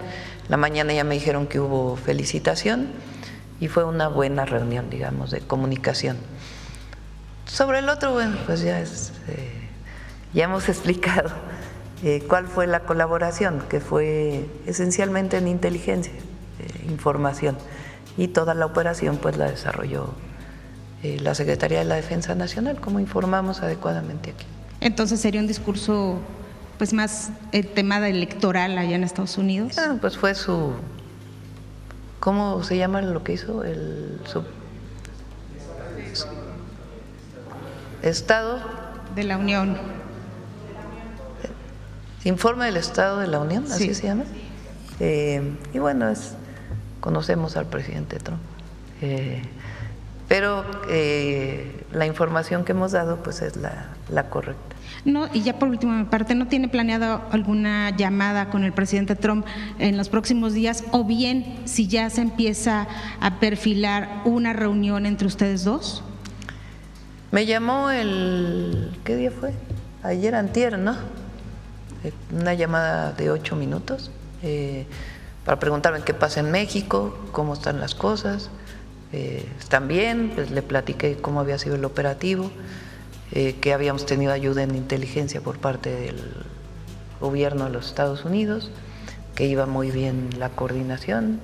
La mañana ya me dijeron que hubo felicitación y fue una buena reunión, digamos, de comunicación. Sobre el otro, bueno, pues ya hemos explicado cuál fue la colaboración, que fue esencialmente en inteligencia, información, y toda la operación pues la desarrolló la Secretaría de la Defensa Nacional, como informamos adecuadamente aquí. Entonces sería un discurso pues más el tema electoral allá en Estados Unidos. Pues fue su, ¿cómo se llama lo que hizo? Su Estado de la Unión. Informe del Estado de la Unión, así sí se llama. Y bueno, conocemos al presidente Trump. Pero la información que hemos dado pues es la correcta. No, y ya por último, mi parte, ¿no tiene planeado alguna llamada con el presidente Trump en los próximos días? O bien, si ya se empieza a perfilar una reunión entre ustedes dos. Me llamó ¿qué día fue? Ayer antier, ¿no? Una llamada de 8 minutos para preguntarme qué pasa en México, cómo están las cosas. ¿Están bien? Pues le platiqué cómo había sido el operativo, que habíamos tenido ayuda en inteligencia por parte del gobierno de los Estados Unidos, que iba muy bien la coordinación.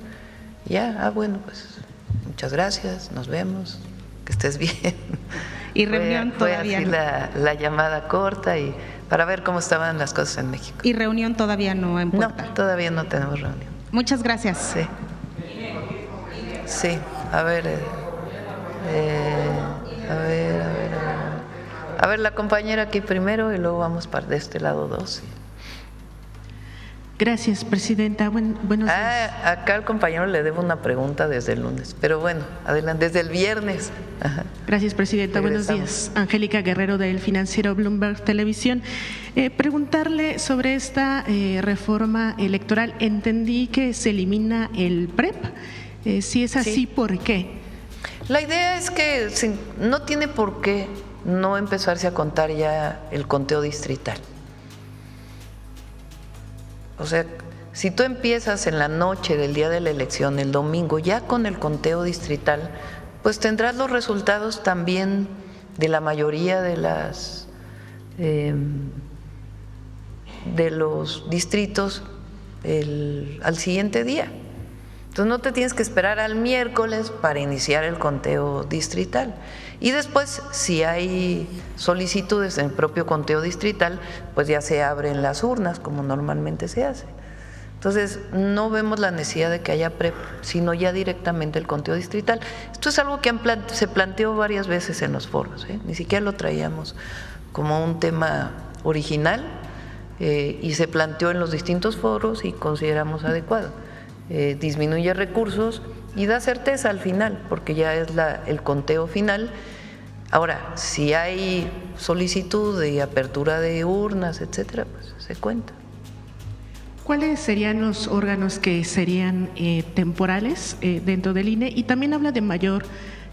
Ya, bueno, pues muchas gracias, nos vemos, que estés bien. Y reunión todavía fue así no. la llamada corta y para ver cómo estaban las cosas en México. ¿Y reunión todavía no en puerta? No, todavía no tenemos reunión. Muchas gracias. Sí, a ver, A ver, la compañera aquí primero y luego vamos para de este lado 2. Gracias, presidenta. Buenos días. Acá al compañero le debo una pregunta desde el lunes, pero bueno, adelante, desde el viernes. Ajá. Gracias, presidenta. Regresamos. Buenos días. Angélica Guerrero del financiero Bloomberg Televisión. Preguntarle sobre esta reforma electoral. Entendí que se elimina el PREP. Si es así, Sí. ¿por qué? La idea es que no tiene por qué no empezarse a contar ya el conteo distrital. O sea, si tú empiezas en la noche del día de la elección, el domingo, ya con el conteo distrital, pues tendrás los resultados también de la mayoría de los distritos al siguiente día. Entonces no te tienes que esperar al miércoles para iniciar el conteo distrital. Y después, si hay solicitudes en el propio conteo distrital, pues ya se abren las urnas, como normalmente se hace. Entonces, no vemos la necesidad de que haya PREP, sino ya directamente el conteo distrital. Esto es algo que se planteó varias veces en los foros, ni siquiera lo traíamos como un tema original, y se planteó en los distintos foros y consideramos adecuado. Disminuye recursos y da certeza al final, porque ya es el conteo final. Ahora, si hay solicitud de apertura de urnas, etcétera, pues se cuenta. ¿Cuáles serían los órganos que serían temporales dentro del INE? Y también habla de mayor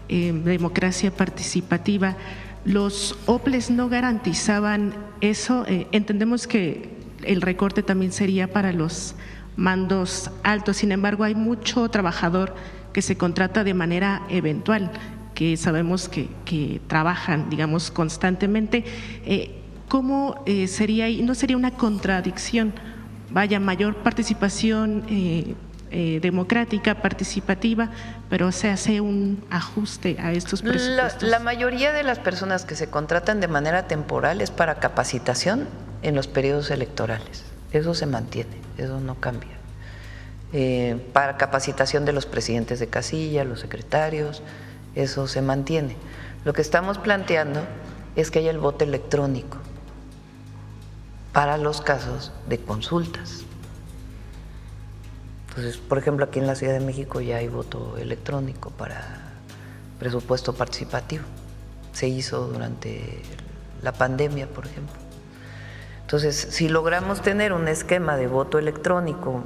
democracia participativa. ¿Los OPLES no garantizaban eso? Entendemos que el recorte también sería para los mandos altos, sin embargo hay mucho trabajador que se contrata de manera eventual, que sabemos que trabajan, digamos, constantemente. ¿Cómo sería ahí? ¿No sería una contradicción? Vaya, mayor participación democrática, participativa, pero se hace un ajuste a estos presupuestos. La mayoría de las personas que se contratan de manera temporal es para capacitación en los periodos electorales. Eso se mantiene, eso no cambia. Para capacitación de los presidentes de casilla, los secretarios, eso se mantiene. Lo que estamos planteando es que haya el voto electrónico para los casos de consultas. Entonces, por ejemplo, aquí en la Ciudad de México ya hay voto electrónico para presupuesto participativo. Se hizo durante la pandemia, por ejemplo. Entonces, si logramos tener un esquema de voto electrónico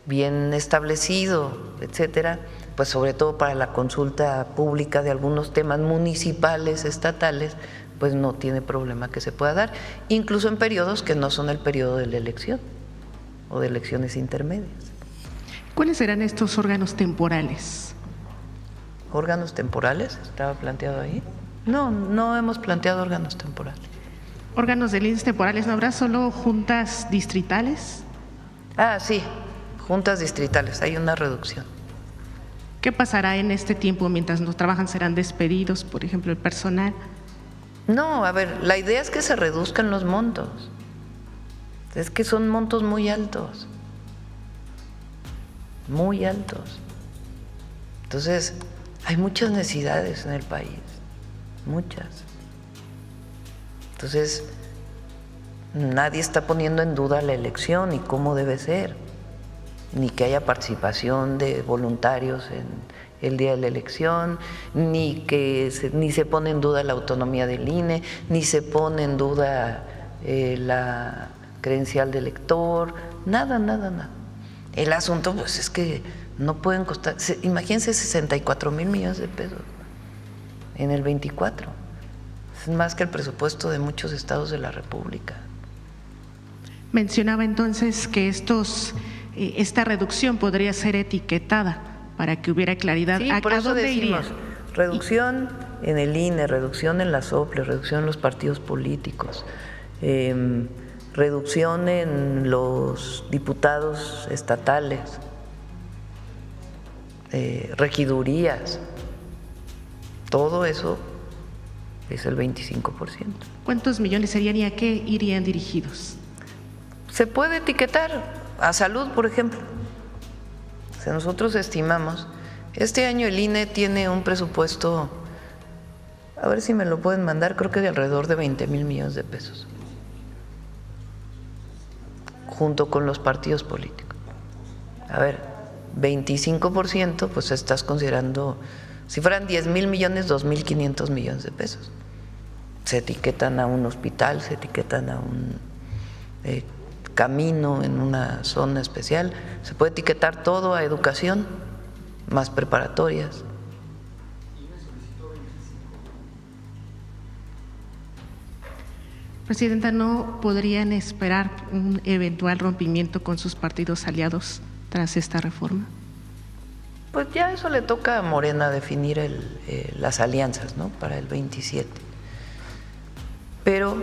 bien establecido, etcétera, pues sobre todo para la consulta pública de algunos temas municipales, estatales, pues no tiene problema que se pueda dar, incluso en periodos que no son el periodo de la elección o de elecciones intermedias. ¿Cuáles serán estos órganos temporales? ¿Órganos temporales? ¿Estaba planteado ahí? No hemos planteado órganos temporales. ¿Órganos de líderes temporales? ¿No habrá solo juntas distritales? Sí, juntas distritales, hay una reducción. ¿Qué pasará en este tiempo mientras no trabajan? ¿Serán despedidos, por ejemplo, el personal? No, a ver, la idea es que se reduzcan los montos. Es que son montos muy altos. Muy altos. Entonces, hay muchas necesidades en el país, muchas. Entonces, nadie está poniendo en duda la elección y cómo debe ser, ni que haya participación de voluntarios en el día de la elección, ni se pone en duda la autonomía del INE, ni se pone en duda la credencial del elector, nada. El asunto pues es que no pueden costar, imagínense 64,000 millones de pesos en el 24. Es más que el presupuesto de muchos estados de la República. Mencionaba entonces que esta reducción podría ser etiquetada para que hubiera claridad. Sí, ¿A por eso dónde decimos iría? reducción en el INE, reducción en las OPLES, reducción en los partidos políticos, reducción en los diputados estatales, regidurías, todo eso es el 25%. ¿Cuántos millones serían y a qué irían dirigidos? Se puede etiquetar a salud, por ejemplo. O sea, nosotros estimamos, este año el INE tiene un presupuesto A ver si me lo pueden mandar, creo que de alrededor de 20,000 millones de pesos, junto con los partidos políticos. A ver, 25%, pues estás considerando, si fueran 10,000 millones, 2,500 millones de pesos. Se etiquetan a un hospital, se etiquetan a un camino en una zona especial, se puede etiquetar todo a educación, más preparatorias. Presidenta, ¿no podrían esperar un eventual rompimiento con sus partidos aliados tras esta reforma? Pues ya eso le toca a Morena definir las alianzas, ¿no?, para el 27. Pero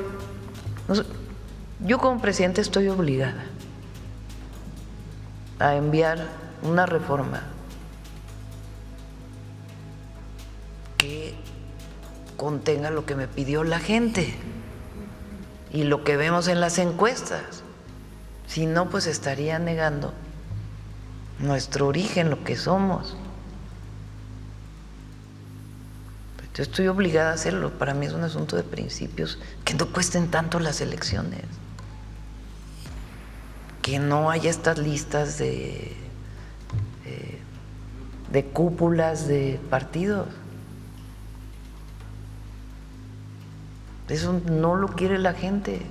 yo como presidente estoy obligada a enviar una reforma que contenga lo que me pidió la gente y lo que vemos en las encuestas. Si no, pues estaría negando nuestro origen, lo que somos. Yo estoy obligada a hacerlo. Para mí es un asunto de principios, que no cuesten tanto las elecciones, que no haya estas listas de cúpulas de partidos. Eso no lo quiere la gente.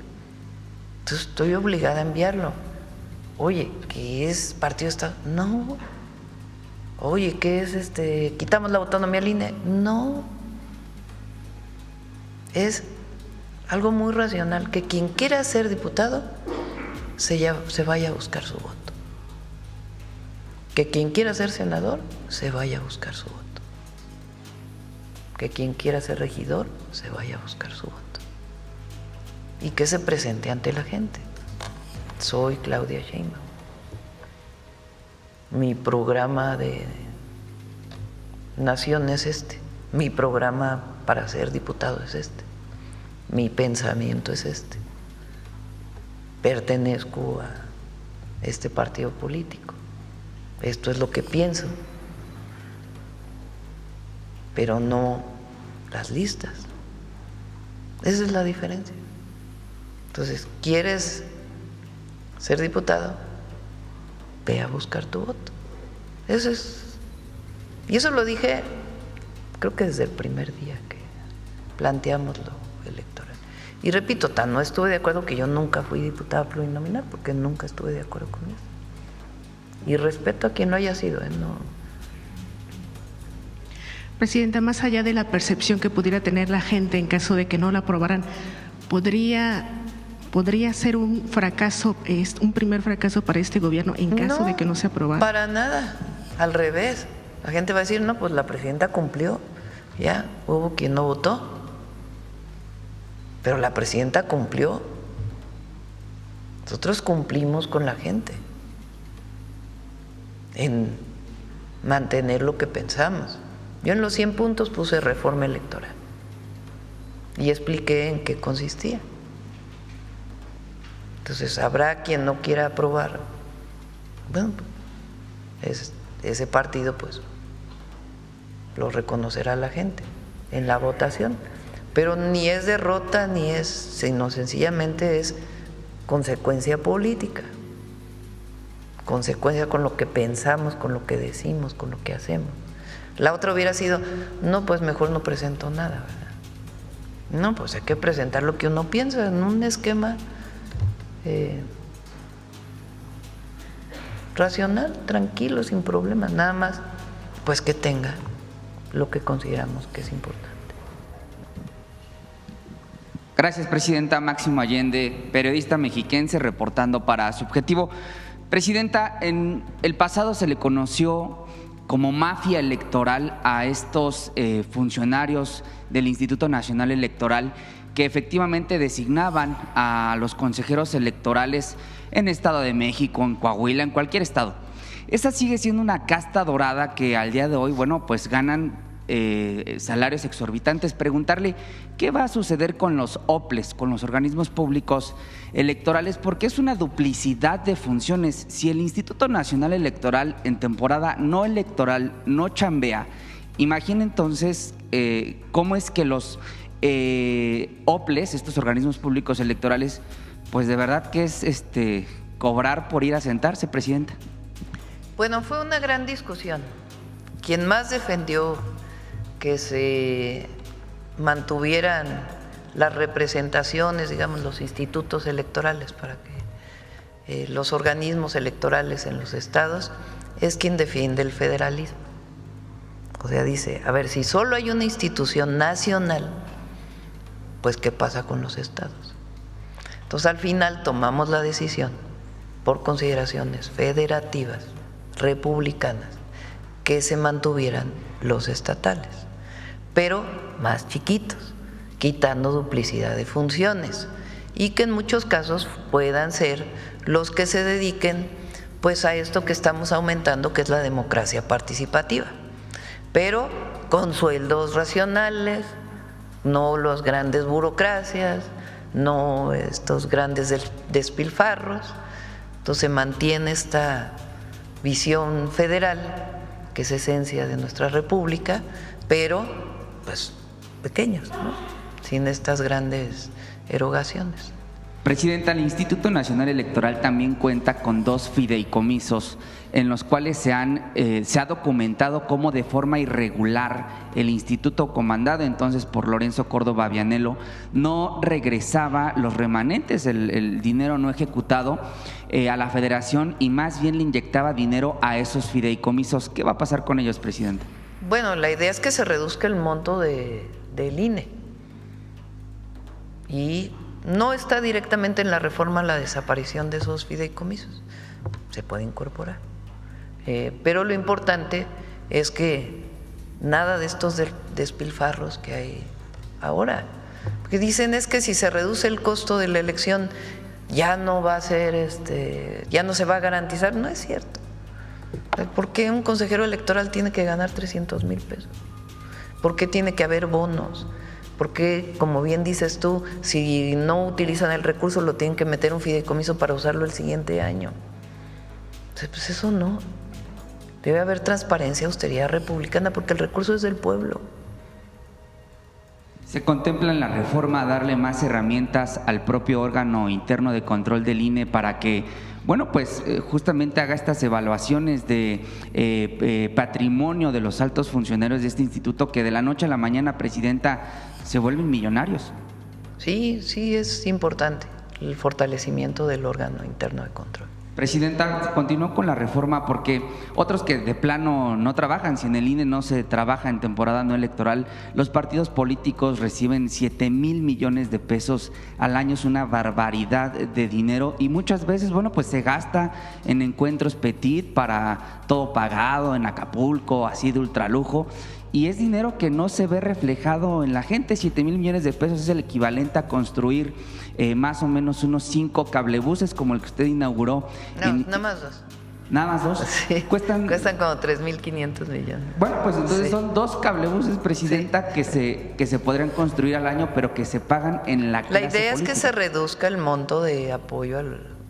Entonces estoy obligada a enviarlo. Oye, ¿qué es partido Estado? No. Oye, ¿qué es quitamos la autonomía al INE? No. Es algo muy racional, que quien quiera ser diputado se vaya a buscar su voto. Que quien quiera ser senador se vaya a buscar su voto. Que quien quiera ser regidor se vaya a buscar su voto. Y que se presente ante la gente. Soy Claudia Sheinbaum. Mi programa de nación es este. Mi programa para ser diputado es este. Mi pensamiento es este. Pertenezco a este partido político. Esto es lo que pienso. Pero no las listas. Esa es la diferencia. Entonces, ¿quieres ser diputado? Ve a buscar tu voto. Eso es. Y eso lo dije, creo que desde el primer día que planteamos lo electoral. Y repito, no estuve de acuerdo, que yo nunca fui diputada plurinominal, porque nunca estuve de acuerdo con eso. Y respeto a quien lo haya sido, no. Presidenta, más allá de la percepción que pudiera tener la gente en caso de que no la aprobaran, ¿podría ser un fracaso, un primer fracaso para este gobierno en caso de que no se aprobara? Para nada, al revés. La gente va a decir, no, pues la presidenta cumplió, ya, hubo quien no votó, pero la presidenta cumplió. Nosotros cumplimos con la gente en mantener lo que pensamos. Yo en los 100 puntos puse reforma electoral y expliqué en qué consistía. Entonces, habrá quien no quiera aprobar. Bueno, ese partido pues lo reconocerá la gente en la votación. Pero ni es derrota, ni es, sino sencillamente es consecuencia política. Consecuencia con lo que pensamos, con lo que decimos, con lo que hacemos. La otra hubiera sido, no, pues mejor no presento nada, ¿verdad? No, pues hay que presentar lo que uno piensa en un esquema racional, tranquilo, sin problemas, nada más pues que tenga lo que consideramos que es importante. Gracias, Presidenta. Máximo Allende, periodista mexiquense, reportando para Subjetivo. Presidenta, en el pasado se le conoció como mafia electoral a estos funcionarios del Instituto Nacional Electoral que efectivamente designaban a los consejeros electorales en Estado de México, en Coahuila, en cualquier estado. Esta sigue siendo una casta dorada que al día de hoy, bueno, pues ganan salarios exorbitantes. Preguntarle qué va a suceder con los OPLES, con los organismos públicos electorales, porque es una duplicidad de funciones. Si el Instituto Nacional Electoral en temporada no electoral no chambea Imagina entonces cómo es que los OPLES, estos organismos públicos electorales, pues de verdad que es cobrar por ir a sentarse, presidenta. Bueno, fue una gran discusión. Quien más defendió que se mantuvieran las representaciones, digamos, los institutos electorales para que los organismos electorales en los estados, es quien defiende el federalismo. O sea, dice, a ver, si solo hay una institución nacional, pues ¿qué pasa con los estados? Entonces al final tomamos la decisión por consideraciones federativas, republicanas, que se mantuvieran los estatales, pero más chiquitos, quitando duplicidad de funciones y que en muchos casos puedan ser los que se dediquen pues a esto que estamos aumentando, que es la democracia participativa, pero con sueldos racionales, no las grandes burocracias, no estos grandes despilfarros. Entonces se mantiene esta visión federal, que es esencia de nuestra república, pero pues pequeños, ¿no? Sin estas grandes erogaciones. Presidenta, el Instituto Nacional Electoral también cuenta con 2 fideicomisos en los cuales se ha documentado cómo de forma irregular el instituto comandado entonces por Lorenzo Córdoba Vianello no regresaba los remanentes, el dinero no ejecutado a la federación y más bien le inyectaba dinero a esos fideicomisos. ¿Qué va a pasar con ellos, presidenta? Bueno, la idea es que se reduzca el monto del INE y no está directamente en la reforma la desaparición de esos fideicomisos, se puede incorporar. Pero lo importante es que nada de estos despilfarros que hay ahora, porque dicen es que si se reduce el costo de la elección ya no va a ser, ya no se va a garantizar. No es cierto. ¿Por qué un consejero electoral tiene que ganar 300,000 pesos? ¿Por qué tiene que haber bonos? Porque, como bien dices tú, si no utilizan el recurso lo tienen que meter un fideicomiso para usarlo el siguiente año. Entonces, pues eso no. Debe haber transparencia, austeridad republicana, porque el recurso es del pueblo. ¿Se contempla en la reforma darle más herramientas al propio órgano interno de control del INE para que, bueno, pues justamente haga estas evaluaciones de patrimonio de los altos funcionarios de este instituto que de la noche a la mañana, presidenta, se vuelven millonarios? Sí, sí es importante el fortalecimiento del órgano interno de control. Presidenta, continúo con la reforma porque otros que de plano no trabajan, si en el INE no se trabaja en temporada no electoral, los partidos políticos reciben 7,000 millones de pesos al año, es una barbaridad de dinero y muchas veces, bueno, pues se gasta en encuentros petit para todo pagado, en Acapulco, así de ultralujo. Y es dinero que no se ve reflejado en la gente. 7,000 millones de pesos es el equivalente a construir más o menos unos 5 cablebuses como el que usted inauguró. No, nada más 2. ¿Nada más 2? Sí, cuestan como 3,500 millones. Bueno, pues entonces sí, son 2 cablebuses, presidenta, sí, que se podrían construir al año, pero que se pagan en la clase política. La idea es que se reduzca el monto de apoyo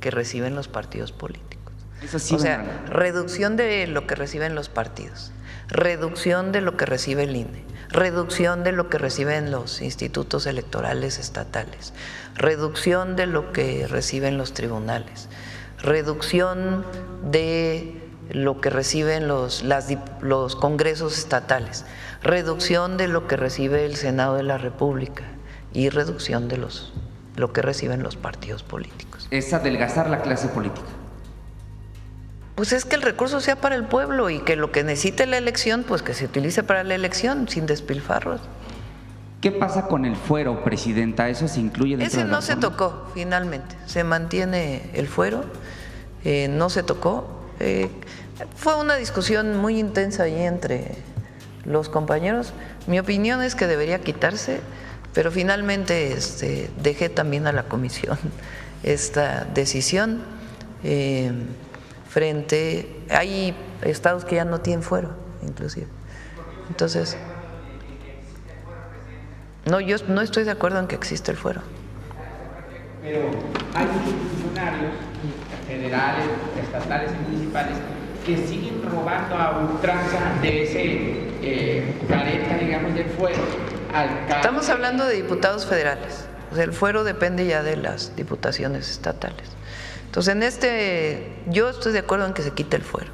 que reciben los partidos políticos. Eso sí, o sea, reducción de lo que reciben los partidos, reducción de lo que recibe el INE, reducción de lo que reciben los institutos electorales estatales, reducción de lo que reciben los tribunales, reducción de lo que reciben los congresos estatales, reducción de lo que recibe el Senado de la República y reducción de lo que reciben los partidos políticos. Es adelgazar la clase política. Pues es que el recurso sea para el pueblo y que lo que necesite la elección, pues que se utilice para la elección, sin despilfarros. ¿Qué pasa con el fuero, presidenta? ¿Eso se incluye dentro de la reforma? Ese no se tocó, finalmente. Se mantiene el fuero, no se tocó. Fue una discusión muy intensa ahí entre los compañeros. Mi opinión es que debería quitarse, pero finalmente dejé también a la comisión esta decisión. Hay estados que ya no tienen fuero, inclusive. Entonces, no, yo no estoy de acuerdo en que exista el fuero. Pero hay muchos funcionarios federales, estatales y municipales que siguen robando a ultranza de ese careta, digamos, del fuero al cargo. Estamos hablando de diputados federales. O sea, el fuero depende ya de las diputaciones estatales. Entonces, yo estoy de acuerdo en que se quite el fuero.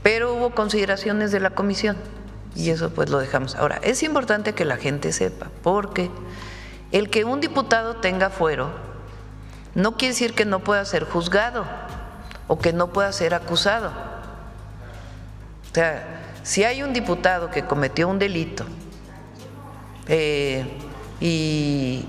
Pero hubo consideraciones de la comisión y eso pues lo dejamos. Ahora, es importante que la gente sepa, porque el que un diputado tenga fuero no quiere decir que no pueda ser juzgado o que no pueda ser acusado. O sea, si hay un diputado que cometió un delito y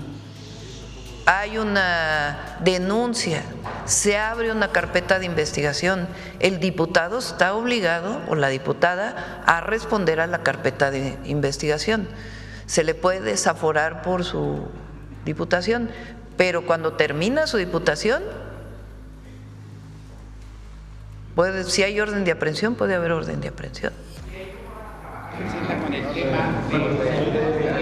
hay una denuncia, se abre una carpeta de investigación, el diputado está obligado o la diputada a responder a la carpeta de investigación. Se le puede desaforar por su diputación, pero cuando termina su diputación, si hay orden de aprehensión, puede haber orden de aprehensión.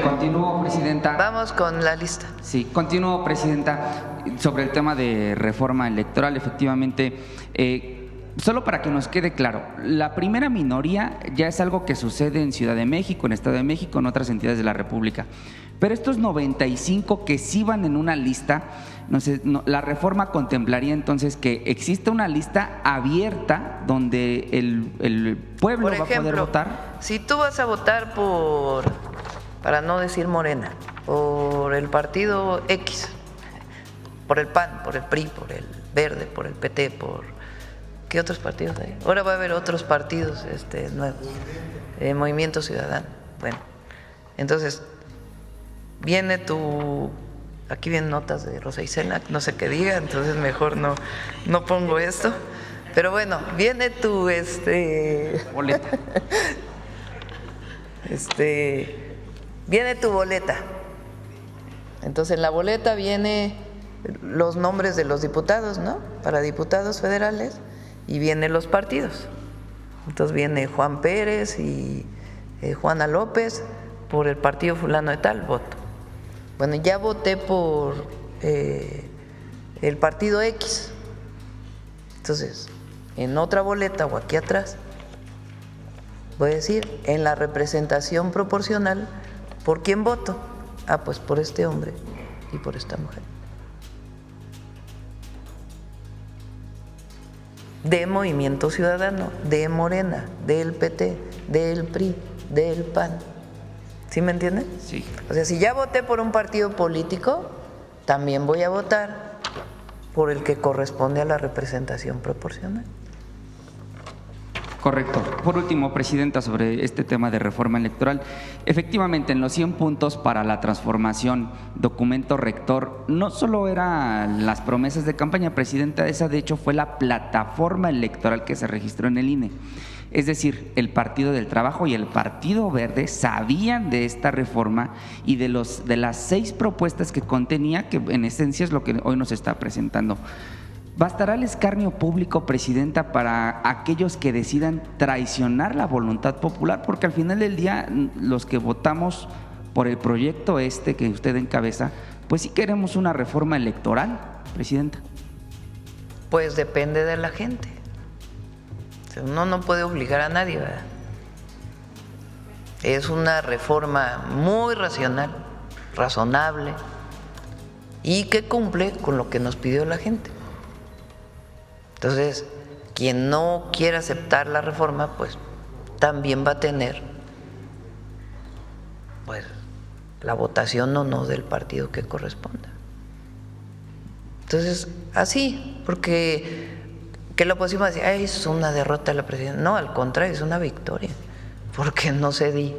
Continúo, presidenta. Vamos con la lista. Sí, continúo, presidenta, sobre el tema de reforma electoral. Efectivamente, solo para que nos quede claro, la primera minoría ya es algo que sucede en Ciudad de México, en Estado de México, en otras entidades de la República. Pero estos 95 que sí van en una lista, la reforma contemplaría entonces que exista una lista abierta donde el pueblo va a poder votar. Si tú vas a votar para no decir Morena, por el partido X, por el PAN, por el PRI, por el Verde, por el PT, ¿qué otros partidos hay? Ahora va a haber otros partidos nuevos, Movimiento Ciudadano. Bueno, entonces aquí vienen notas de Rosa Isela, no sé qué diga, entonces mejor no pongo esto, pero bueno, viene tu boleta. Viene tu boleta. Entonces en la boleta viene los nombres de los diputados, ¿no? Para diputados federales, y vienen los partidos. Entonces viene Juan Pérez y Juana López por el partido fulano de tal, voto. Bueno, ya voté por el partido X. Entonces, en otra boleta o aquí atrás, voy a decir, en la representación proporcional, ¿por quién voto? Pues por este hombre y por esta mujer. De Movimiento Ciudadano, de Morena, del PT, del PRI, del PAN. ¿Sí me entienden? Sí. O sea, si ya voté por un partido político, también voy a votar por el que corresponde a la representación proporcional. Correcto. Por último, presidenta, sobre este tema de reforma electoral, efectivamente en los 100 puntos para la transformación, documento rector, no solo eran las promesas de campaña, presidenta, esa de hecho fue la plataforma electoral que se registró en el INE. Es decir, el Partido del Trabajo y el Partido Verde sabían de esta reforma y de las 6 propuestas que contenía, que en esencia es lo que hoy nos está presentando. ¿Bastará el escarnio público, presidenta, para aquellos que decidan traicionar la voluntad popular? Porque al final del día, los que votamos por el proyecto que usted encabeza, pues sí queremos una reforma electoral, presidenta. Pues depende de la gente. Uno no puede obligar a nadie, ¿verdad? Es una reforma muy racional, razonable y que cumple con lo que nos pidió la gente. Entonces, quien no quiera aceptar la reforma, pues también va a tener pues la votación o no del partido que corresponda. Entonces, así, porque que la oposición decía, es una derrota de la presidencia. No, al contrario, es una victoria, porque no cedí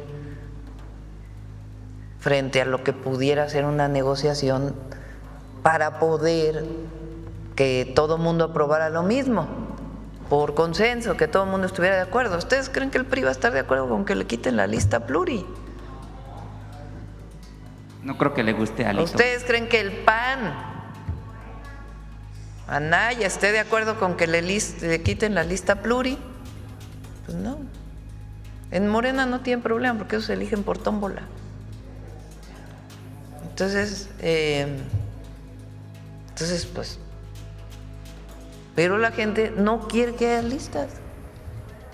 frente a lo que pudiera ser una negociación para poder que todo el mundo aprobara lo mismo, por consenso, que todo el mundo estuviera de acuerdo. ¿Ustedes creen que el PRI va a estar de acuerdo con que le quiten la lista pluri? No creo que le guste a Alito. ¿Ustedes creen que el PAN, Anaya, esté de acuerdo con que le quiten la lista pluri? Pues no. En Morena no tienen problema porque ellos se eligen por tómbola. Entonces, pues pero la gente no quiere que haya listas.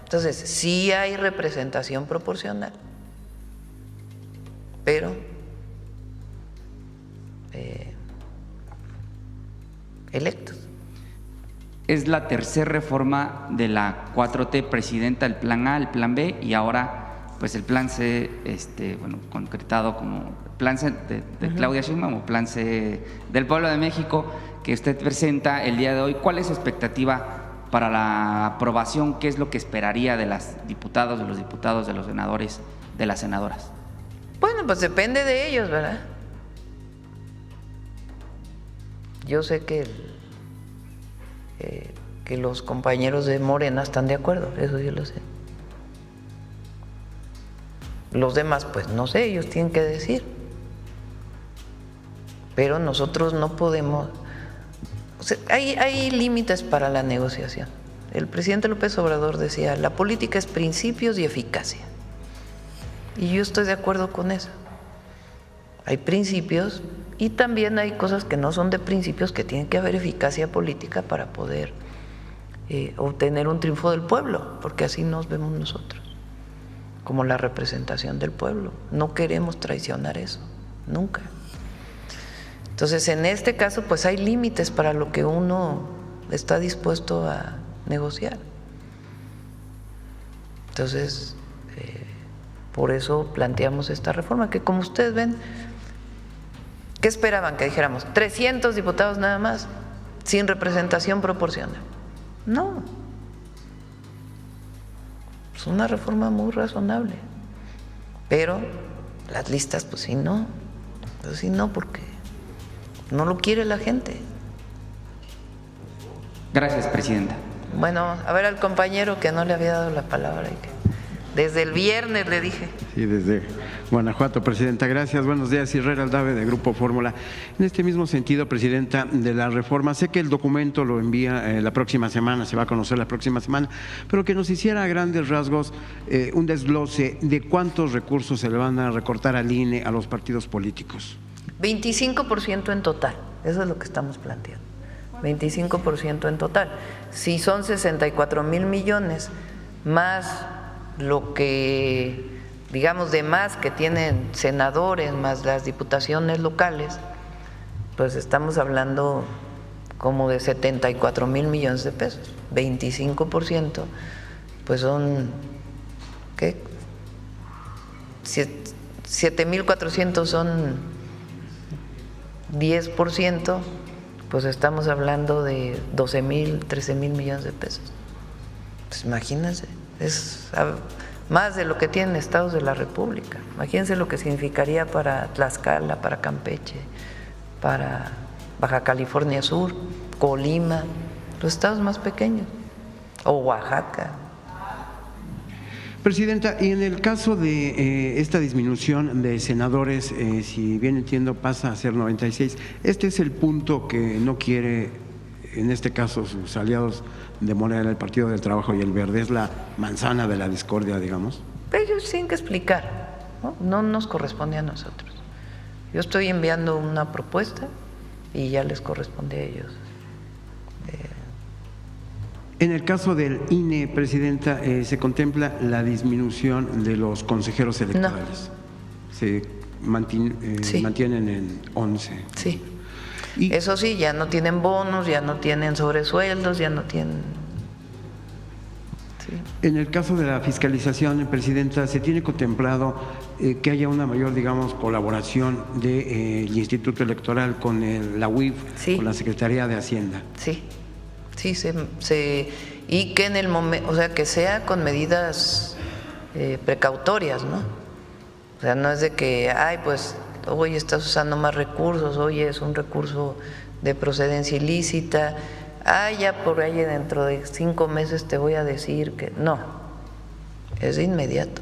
Entonces, sí hay representación proporcional, pero electos. Es la tercera reforma de la 4T, presidenta, el plan A, el plan B y ahora pues el plan C, concretado como plan C de Claudia Sheinbaum o plan C del Pueblo de México que usted presenta el día de hoy. ¿Cuál es su expectativa para la aprobación? ¿Qué es lo que esperaría de las diputadas, de los diputados, de los senadores, de las senadoras? Bueno, pues depende de ellos, ¿verdad? Yo sé que los compañeros de Morena están de acuerdo, eso yo lo sé. Los demás, pues no sé, ellos tienen que decir. Pero nosotros no podemos. O sea, hay límites para la negociación. El presidente López Obrador decía, la política es principios y eficacia. Y yo estoy de acuerdo con eso. Hay principios y también hay cosas que no son de principios, que tienen que haber eficacia política para poder obtener un triunfo del pueblo, porque así nos vemos nosotros, como la representación del pueblo. No queremos traicionar eso, nunca. Entonces, en este caso, pues hay límites para lo que uno está dispuesto a negociar. Entonces, por eso planteamos esta reforma, que como ustedes ven, ¿qué esperaban? Que dijéramos 300 diputados nada más, sin representación proporcional. No. Es una reforma muy razonable. Pero las listas, pues sí, no. Pues sí, no, porque no lo quiere la gente. Gracias, presidenta. Bueno, a ver al compañero que no le había dado la palabra y que desde el viernes le dije. Sí, desde Guanajuato, presidenta. Gracias. Buenos días, Israel Aldave, de Grupo Fórmula. En este mismo sentido, presidenta, de la reforma, sé que el documento lo envía la próxima semana, se va a conocer la próxima semana, pero que nos hiciera a grandes rasgos un desglose de cuántos recursos se le van a recortar al INE, a los partidos políticos. 25% en total, eso es lo que estamos planteando. 25% en total. Si son 64,000 millones más lo que, digamos, de más que tienen senadores, más las diputaciones locales, pues estamos hablando como de 74,000 millones de pesos. 25%, pues son, ¿qué? 7,400 son 10%, pues estamos hablando de 12,000, 13,000 millones de pesos. Pues imagínense, es más de lo que tienen estados de la República. Imagínense lo que significaría para Tlaxcala, para Campeche, para Baja California Sur, Colima, los estados más pequeños, o Oaxaca. Presidenta, y en el caso de esta disminución de senadores, si bien entiendo pasa a ser 96, este es el punto que no quiere, en este caso, sus aliados de Morena, el Partido del Trabajo y el Verde, es la manzana de la discordia, digamos. Ellos tienen que explicar, ¿no? No nos corresponde a nosotros. Yo estoy enviando una propuesta y ya les corresponde a ellos. En el caso del INE, presidenta, ¿se contempla la disminución de los consejeros electorales? No. ¿Se mantienen en 11? Sí. Y eso sí, ya no tienen bonos, ya no tienen sobresueldos, ya no tienen. Sí. En el caso de la fiscalización, presidenta, ¿se tiene contemplado que haya una mayor, digamos, colaboración del Instituto Electoral con la UIF, sí, con la Secretaría de Hacienda? Sí, sí, y que en el momento, o sea, que sea con medidas precautorias, ¿no? O sea, no es de que, ay, pues hoy estás usando más recursos, hoy es un recurso de procedencia ilícita, ya por ahí dentro de 5 meses te voy a decir que no, es de inmediato.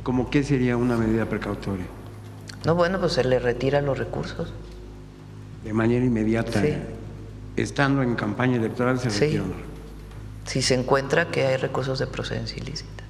¿Cómo qué sería una medida precautoria? No, bueno, pues se le retira los recursos. De manera inmediata. Sí. Estando en campaña electoral se retiran. Si se encuentra que hay recursos de procedencia ilícita.